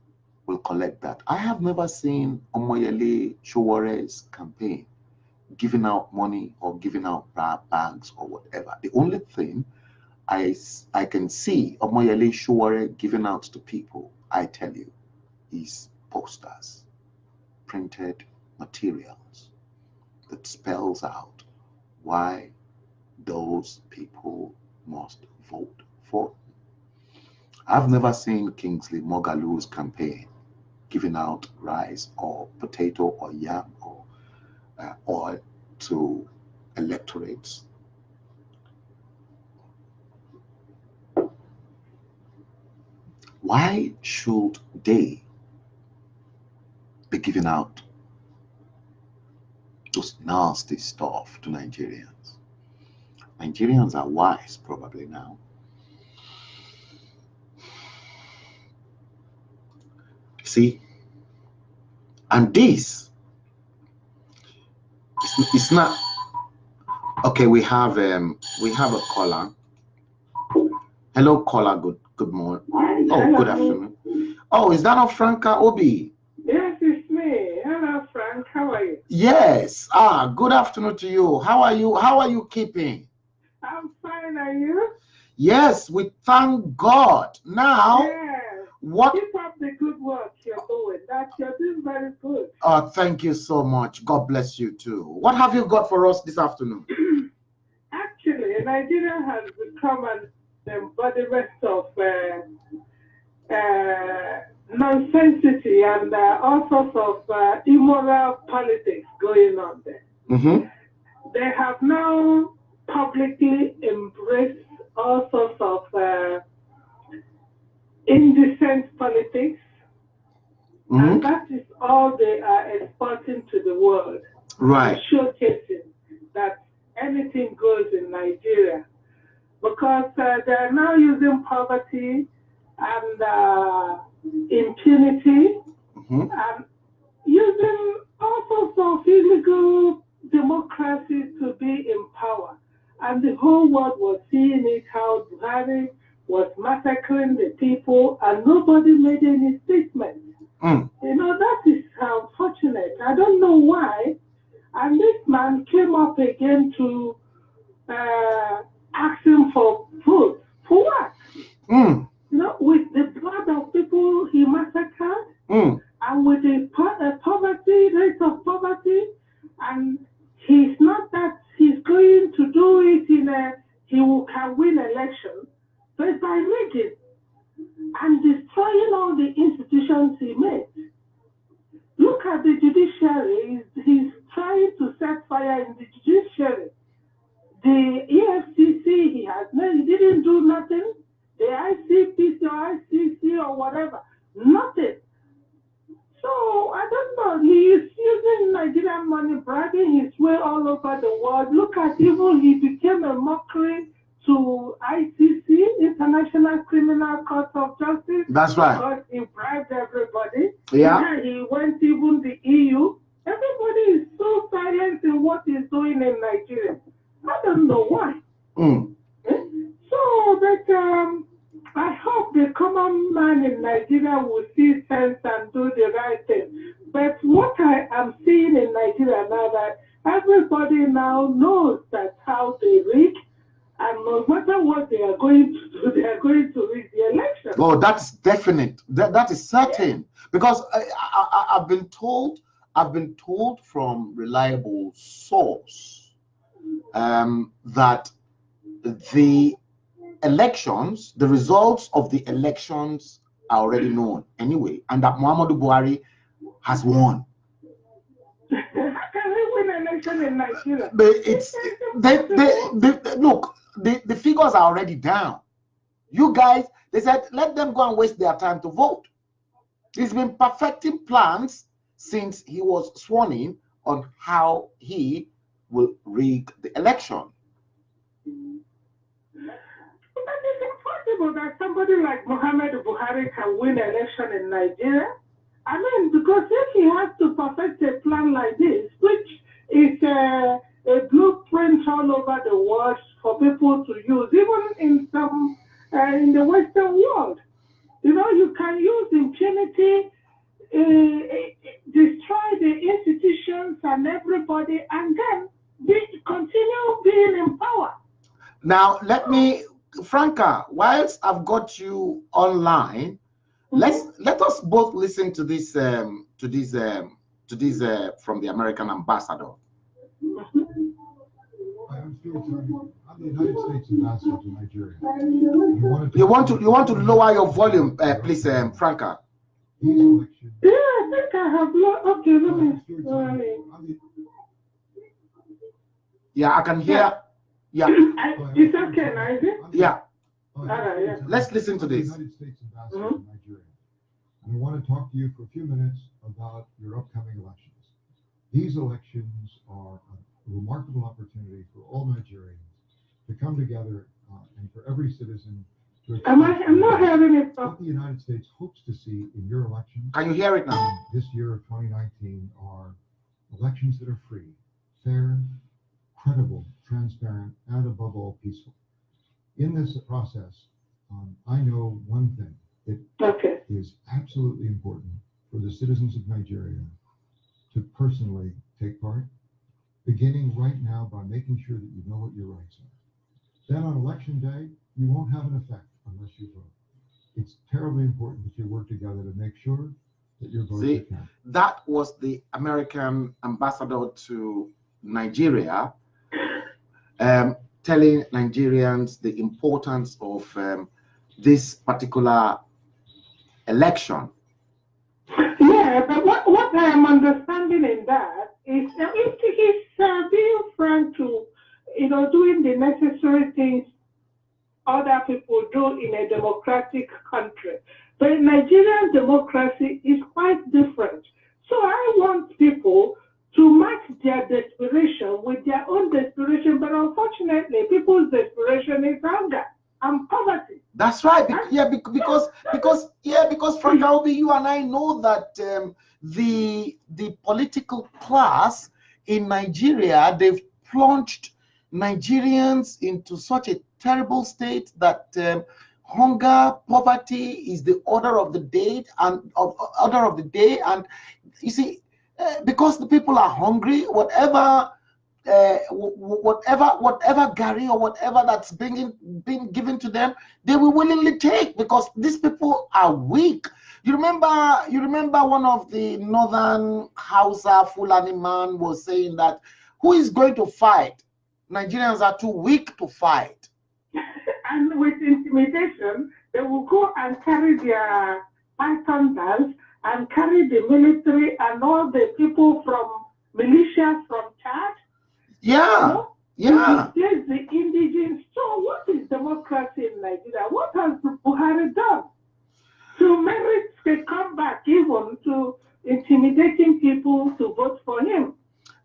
will collect that. I have never seen Omoyele Showore's campaign giving out money or giving out bags or whatever. The only thing I can see Omoyele Showore giving out to people, I tell you, is posters, printed materials that spells out why those people must vote for. I've never seen Kingsley Mogalu's campaign giving out rice or potato or yam or oil to electorates. Why should they be giving out those nasty stuff to Nigerians? Nigerians are wise probably now. See, and this it's not okay. We have a caller. Hello, caller. Good morning. Oh, good afternoon. Oh, is that not Franca Obi? Yes, it's me. Hello, Frank. How are you? Yes. Good afternoon to you. How are you? How are you keeping? I'm fine. Are you? Yes, we thank God. Now, Yes. what? Keep up the good work you're doing. You're doing very good. Thank you so much. God bless you too. What have you got for us this afternoon? Actually, Nigeria has become an embodiment of nonsensity and all sorts of immoral politics going on there. Mm-hmm. They have now publicly embraced all sorts of indecent politics, and Mm-hmm. that is all they are exporting to the world and Right. showcasing that anything goes in Nigeria because they are now using poverty and impunity Mm-hmm. and using all sorts of illegal democracy to be in power. And the whole world was seeing it how Buhari was massacring the people and nobody made any statement. Mm. That is unfortunate. I don't know why. And this man came up again to ask him for food. For what? Mm. With the blood of people he massacred Mm. and with the poverty, rate of poverty, and he's not that he's going to do it can win election, but by rigging and destroying all the institutions he made. Look at the judiciary. He's trying to set fire in the judiciary. The EFCC, he didn't do nothing. The ICPC or ICC or whatever, nothing. So I don't know. He is using Nigerian money, bragging his way all over the world. Look at even he became a mockery to ICC, International Criminal Court of Justice. That's right. Because he bribed everybody. Yeah. He went even the EU. Everybody is so silent in what he's doing in Nigeria. I don't know why. Mm. So, but I hope the common man in Nigeria will see sense and do the right thing. But what I am seeing in Nigeria now that everybody now knows that how they rig, and no matter what they are going to do, they are going to rig the election. Oh, that's definite. That is certain. Because I've been told from reliable source that the results of the elections are already known anyway, and that Muhammadu Buhari has won. How can we win an election in Nigeria? But look, the figures are already down. You guys, they said, let them go and waste their time to vote. He's been perfecting plans since he was sworn in on how he will rig the election. But it's impossible that somebody like Muhammadu Buhari can win an election in Nigeria. I mean, because if he has to perfect a plan like this, which is a blueprint all over the world for people to use, even in some in the Western world, you can use impunity, destroy the institutions and everybody, and then continue being in power. Now, let me, Franca, whilst I've got you online, let us both listen to this from the American ambassador. Hi, I'm Felix. I'm the United States ambassador to Nigeria. You want to lower your volume, please, Franca. These elections. Yeah, I think I have. Okay, let me. Yeah, I can hear. Yeah. It's okay, now, is it? Yeah. Yeah. Let's listen to this. United States ambassador to Nigeria. And I want to talk to you for a few minutes about your upcoming elections. These elections are a remarkable opportunity for all Nigerians to come together and for every citizen I'm not hearing it. What the United States hopes to see in your elections. Can you hear it now? This year of 2019 are elections that are free, fair, credible, transparent, and above all peaceful. In this process, I know one thing. It is absolutely important for the citizens of Nigeria to personally take part, beginning right now by making sure that you know what your rights are. Then on election day, you won't have an effect unless you vote. It's terribly important that you work together to make sure that your votes are counted. That was the American ambassador to Nigeria telling Nigerians the importance of this particular election. Yeah, but what I am understanding in that is if he's being frank to, doing the necessary things other people do in a democratic country. But Nigerian democracy is quite different. So I want people to match their desperation with their own desperation, but unfortunately, people's desperation is hunger and poverty. That's right. Because Frank Obi, you and I know that the political class in Nigeria, they've plunged Nigerians into such a terrible state that hunger, poverty is the order of the day, and you see, because the people are hungry, whatever gari or whatever that's being given to them, they will willingly take, because these people are weak. You remember one of the northern Hausa Fulani man was saying that who is going to fight? Nigerians are too weak to fight. And with intimidation, they will go and carry their python dance and carry the military and all the people from militias from Chad. Yeah. Yes, the indigenous. So what is democracy in Nigeria? What has Buhari done to merit a comeback, even to intimidating people to vote for him?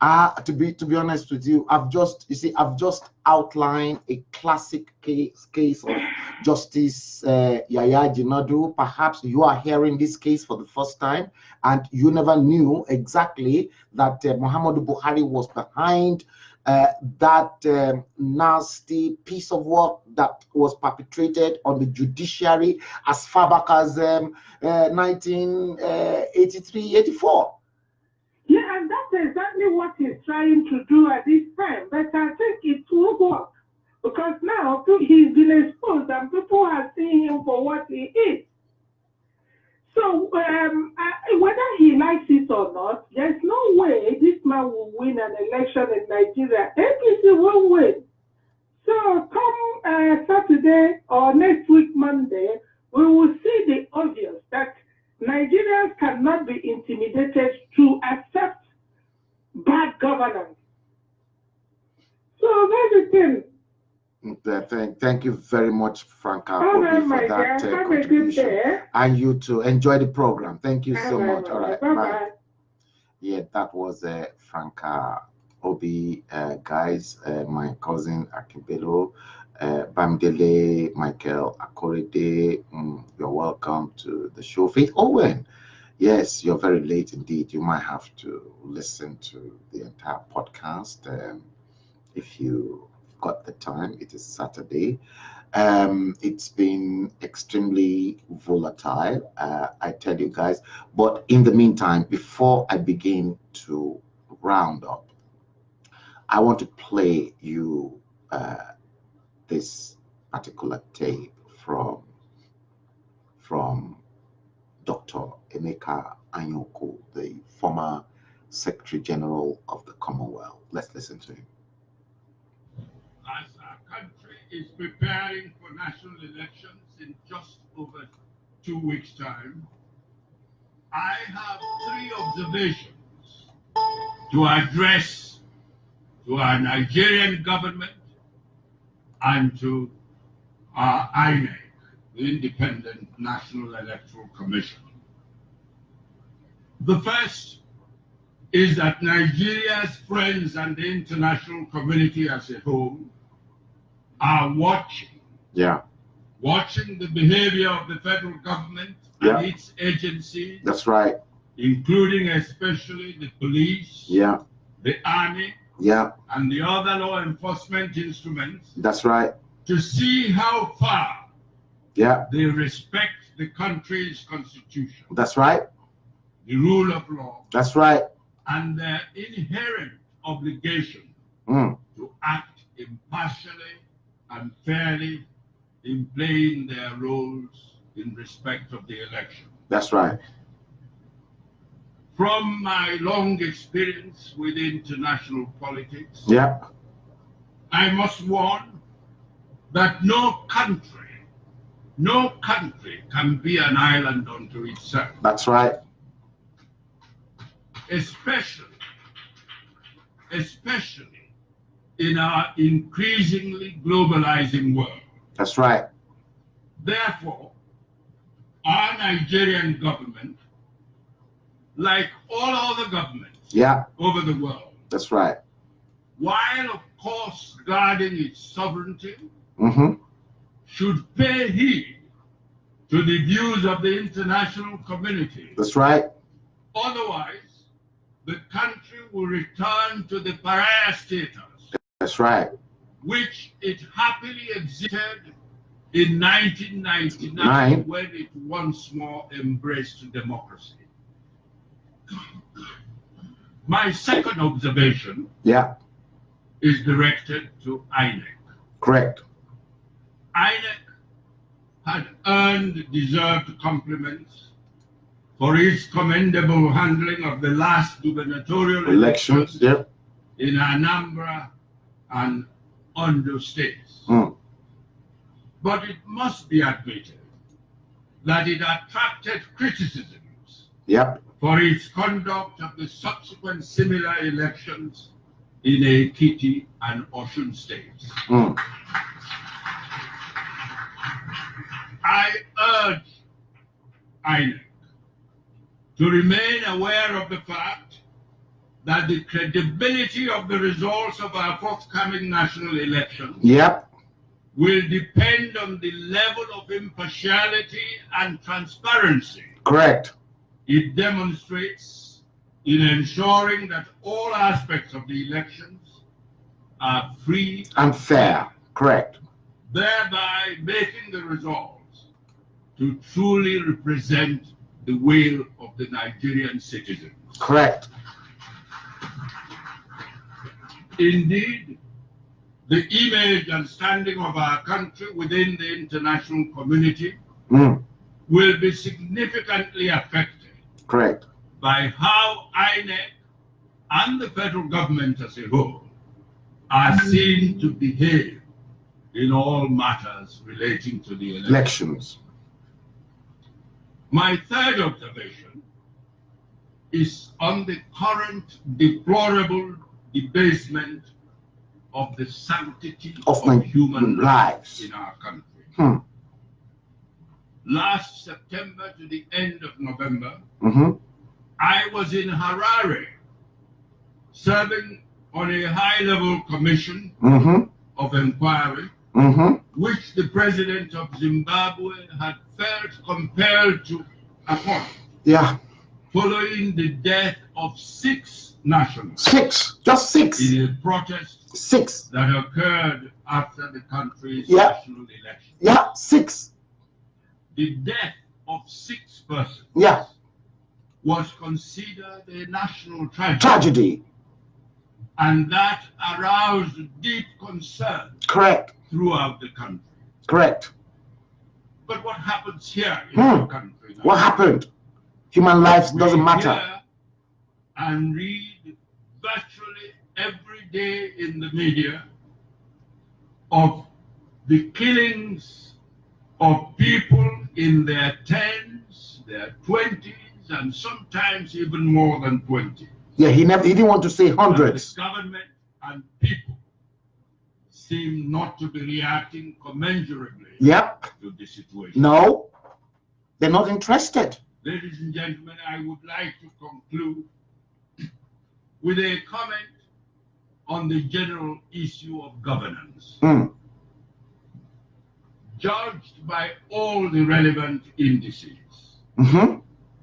To be honest with you, I've just outlined a classic case of Justice Yaya Jinadu. Perhaps you are hearing this case for the first time, and you never knew exactly that Muhammadu Buhari was behind that nasty piece of work that was perpetrated on the judiciary as far back as 1983-84. Yeah, and that's exactly what he's trying to do at this time. But I think it will work, because now he's been exposed and people are seeing him for what he is. So whether he likes it or not, there's no way this man will win an election in Nigeria. APC will win. So come Saturday or next week Monday, we will see the obvious that Nigerians cannot be intimidated to accept bad governance. So that's the thing. Thank you very much, Franca, for that contribution. And you too. Enjoy the program. Thank you so much. All right. Bye. Yeah, that was Franca Obi, guys. My cousin Bello, Bamdele, Michael Akorede. You're welcome to the show. Faith Owen. Yes, you're very late indeed. You might have to listen to the entire podcast if you got the time. It is Saturday. It's been extremely volatile, I tell you guys. But in the meantime, before I begin to round up, I want to play you this particular tape from Dr. Emeka Anyoko, the former Secretary General of the Commonwealth. Let's listen to him. As our country is preparing for national elections in just over 2 weeks' time, I have 3 observations to address to our Nigerian government and to our INEC, the Independent National Electoral Commission. The first is that Nigeria's friends and the international community as a whole are watching. Yeah. watching the behavior of the federal government Yeah. and its agencies, That's right. including especially the police, Yeah. the army, Yeah. and the other law enforcement instruments, That's right. to see how far Yeah. they respect the country's constitution, That's right. the rule of law, That's right. and their inherent obligation Mm. to act impartially and fairly in playing their roles in respect of the election. That's right. From my long experience with international politics, Yeah. I must warn that no country can be an island unto itself, That's right. especially in our increasingly globalizing world. That's right. Therefore, our Nigerian government, like all other governments Yeah. over the world, That's right. while of course guarding its sovereignty, Mm-hmm. should pay heed to the views of the international community. That's right. Otherwise, the country will return to the pariah status That's right. which it happily exited in 1999 Nine. when it once more embraced democracy. My second observation Yeah. is directed to INEC. Correct. INEC had earned deserved compliments for its commendable handling of the last gubernatorial Elections. elections Yeah. in Anambra and Ondo states. Mm. But it must be admitted that it attracted criticisms Yep. for its conduct of the subsequent similar elections in Ekiti and Osun states. Mm. I urge INEC to remain aware of the fact that the credibility of the results of our forthcoming national elections Yep. will depend on the level of impartiality and transparency Correct. it demonstrates in ensuring that all aspects of the elections are free And fair. Correct. thereby making the results to truly represent the will of the Nigerian citizens. Correct. Indeed, the image and standing of our country within the international community Mm. will be significantly affected Correct. by how INEC and the federal government as a whole are seen to behave in all matters relating to the election. Elections. My third observation is on the current deplorable debasement of the sanctity Of of human lives lives. in our country. Hmm. Last September to the end of November, Mm-hmm. I was in Harare serving on a high-level commission Mm-hmm. of inquiry Mm-hmm. which the president of Zimbabwe had felt compelled to appoint Yeah. following the death of 6 nationals 6. Just 6. in a protest 6. that occurred after the country's Yeah. national election. Yeah. 6. The death of 6 persons Yeah. was considered a national tragedy, Tragedy. and that aroused deep concern Correct. throughout the country. Correct. But what happens here in Hmm. our country now? What happened? Human lives We doesn't matter. hear and read virtually every day in the media of the killings of people in their 10s, their 20s, and sometimes even more than 20. Yeah, he didn't want to say And hundreds. the government and people seem not to be reacting commensurately Yep. to the situation. No. They're not interested. Ladies and gentlemen, I would like to conclude with a comment on the general issue of governance. Mm. judged by all the relevant indices,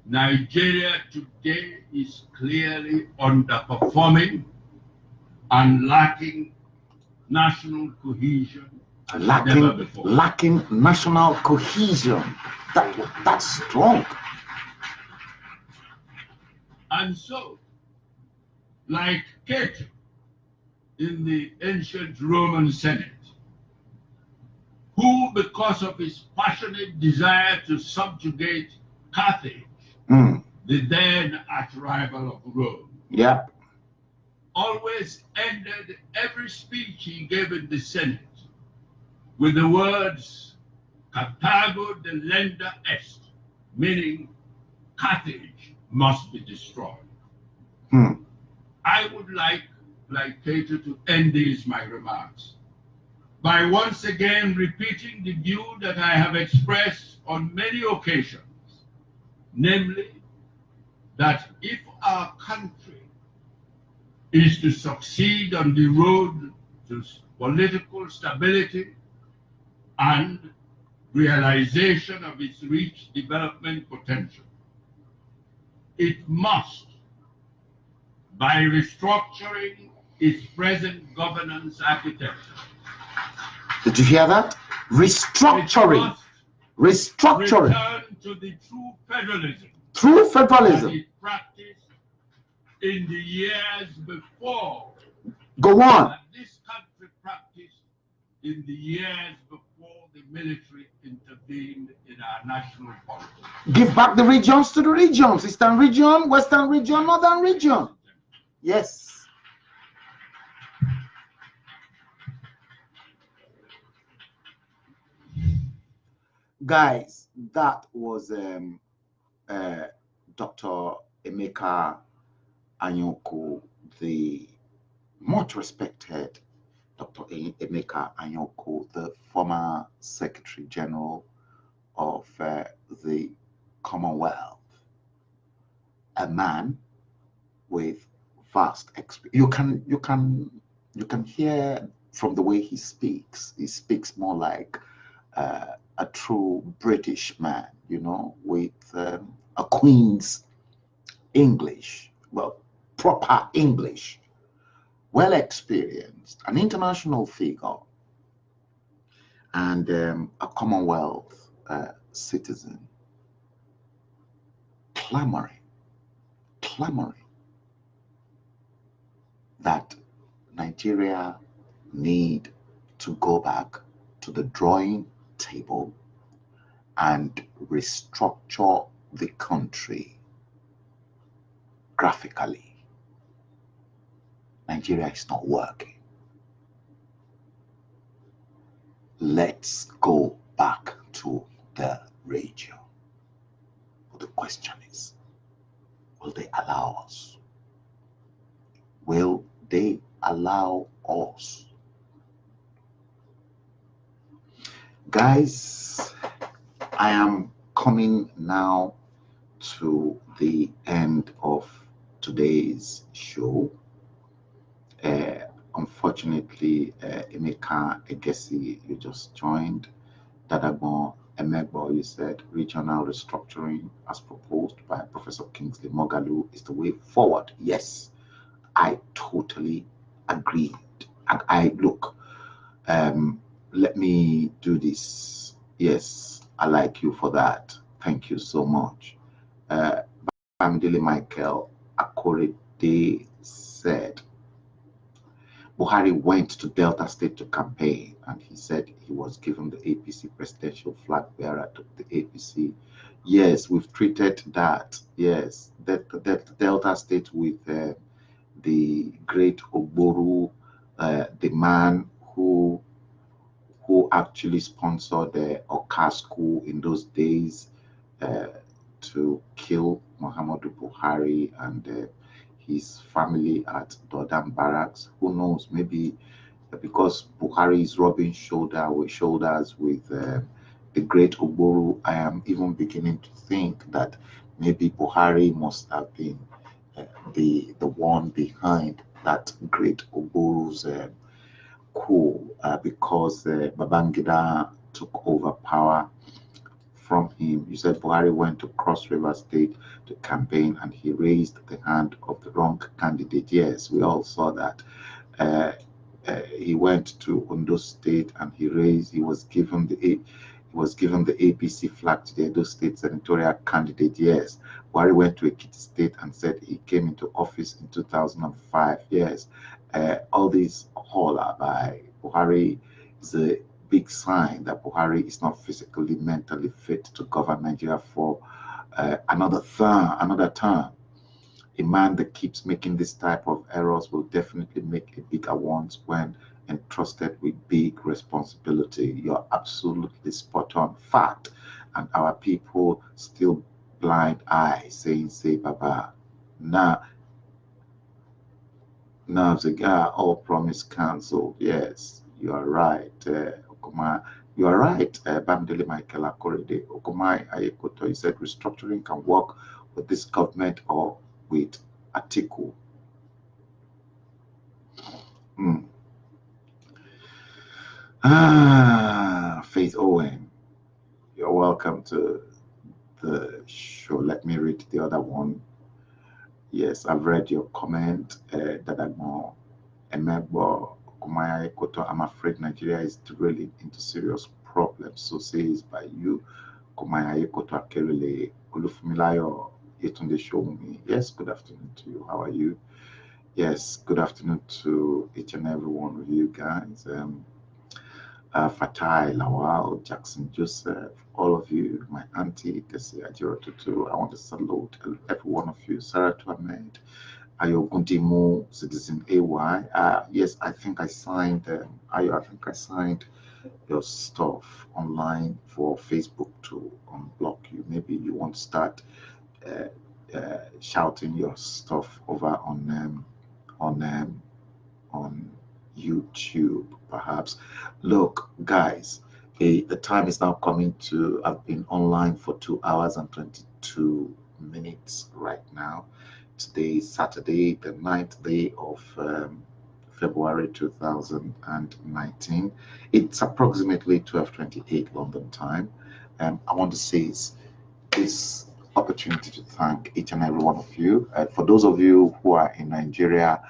Nigeria today is clearly underperforming and lacking national cohesion as never before. Lacking national cohesion. That's strong. And so, like Cato in the ancient Roman Senate, who, because of his passionate desire to subjugate Carthage, the then arch-rival of Rome, always ended every speech he gave in the Senate with the words Carthago delenda est, meaning Carthage must be destroyed. I would like Cato, to end these my remarks by once again repeating the view that I have expressed on many occasions, namely that if our country is to succeed on the road to political stability and realization of its rich development potential, it must, by restructuring its present governance architecture. Did you hear that? Restructuring. Restructuring. Return to the true federalism. True federalism. That it practiced in the years before. Go on. That this country practiced in the years before the military intervened in our national politics. Give back the regions to the regions. Eastern region, Western region, Northern region. Yes. Guys, that was Dr. Emeka Anyoko, the much respected Dr. Emeka Anyoko, the former Secretary General of the Commonwealth, a man with vast experience. You can hear from the way he speaks. He speaks more like a true British man, you know, with a Queen's English, well, proper English, well experienced, an international figure, and a Commonwealth citizen, clamoring that Nigeria need to go back to the drawing table and restructure the country graphically. Nigeria is not working. Let's go back to the region. But the question is, will they allow us? Will they allow us? Guys, I am coming now to the end of today's show. Unfortunately, Emeka Egesi, you just joined. Dadagbo Emegbo, you said regional restructuring as proposed by Professor Kingsley Moghalu is the way forward. Yes, I totally agree. And I look, let me do this. Yes, I like you for that. Thank you so much. Bamidele Michael Akorede said, Buhari went to Delta State to campaign, and he said he was given the APC presidential flag bearer to the APC. Yes, we've treated that. Yes, that Delta State with the great Ogboru, the man who actually sponsored the Oka school in those days to kill Muhammadu Buhari and his family at Dodam Barracks. Who knows? Maybe because Buhari is rubbing shoulders with the great Ogboru, I am even beginning to think that maybe Buhari must have been the one behind that great Ogboru's coup, because Babangida took over power from him. You said Buhari went to Cross River State to campaign and he raised the hand of the wrong candidate. Yes, we all saw that. He went to Ondo State and he was given the APC flag to the Edo State senatorial candidate. Yes, Buhari went to Ekiti State and said he came into office in 2005. Yes, all these holla by Buhari is a big sign that Buhari is not physically, mentally fit to govern Nigeria for another term. A man that keeps making this type of errors will definitely make a bigger ones when entrusted with big responsibility. You're absolutely spot on. Fact. And our people still blind eye saying, say, Baba. Now the guy all promise cancelled. Yes, you are right. Okuma, you are right. Bamdele Michael Akorede. Okumai Ayekoto, he said restructuring can work with this government or with Atiku. Faith Owen, you're welcome to the show. Let me read the other one. Yes, I've read your comment. Dadagmo Emebo Kumaya Koto, I'm afraid Nigeria is really into serious problems. So says by you, Kumaya Koto Akerele Olufumilayo Yetunde Shoumi. Yes, good afternoon to you. How are you? Yes, good afternoon to each and every one of you guys. Fatai, Lawal, Jackson Joseph, all of you, my auntie, Desi Ajiro Tutu, I want to salute every one of you. Sarah Ahmed, Ayo Gundimu, Citizen AY. Yes, I think I signed, Ayo, I think I signed your stuff online for Facebook to unblock you. Maybe you want to start shouting your stuff over on YouTube, perhaps. Look, guys, the time is now coming to. I've been online for 2 hours and 22 minutes right now. Today is Saturday, the 9th day of February 2019. It's approximately 12:28 London time. I want to seize this opportunity to thank each and every one of you. For those of you who are in Nigeria,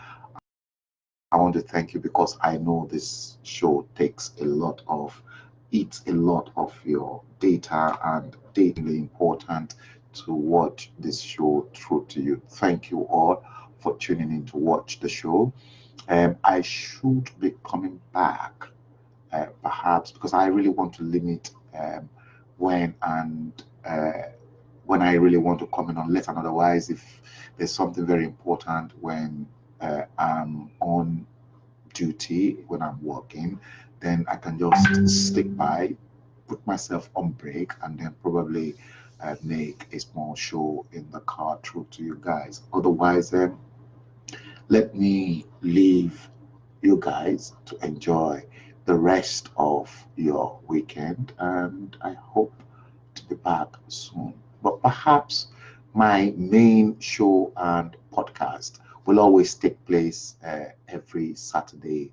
I want to thank you because I know this show eats a lot of your data, and data is really important to watch this show through to you. Thank you all for tuning in to watch the show. I should be coming back, perhaps, because I really want to limit when I really want to comment on less, and otherwise, if there's something very important when I'm on duty, when I'm working, then I can just stick by, put myself on break, and then probably make a small show in the car through to you guys. Otherwise, let me leave you guys to enjoy the rest of your weekend, and I hope to be back soon. But perhaps my main show and podcast will always take place every Saturday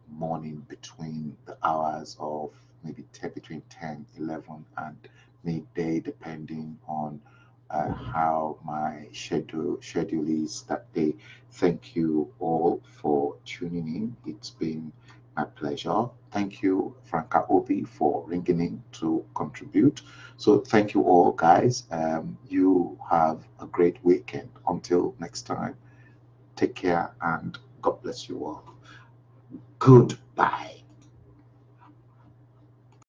morning between the hours of maybe between 10, 11, and midday, depending on how my schedule is that day. Thank you all for tuning in. It's been my pleasure. Thank you, Franca Obi, for ringing in to contribute. So thank you all, guys. You have a great weekend. Until next time, take care and God bless you all. Goodbye.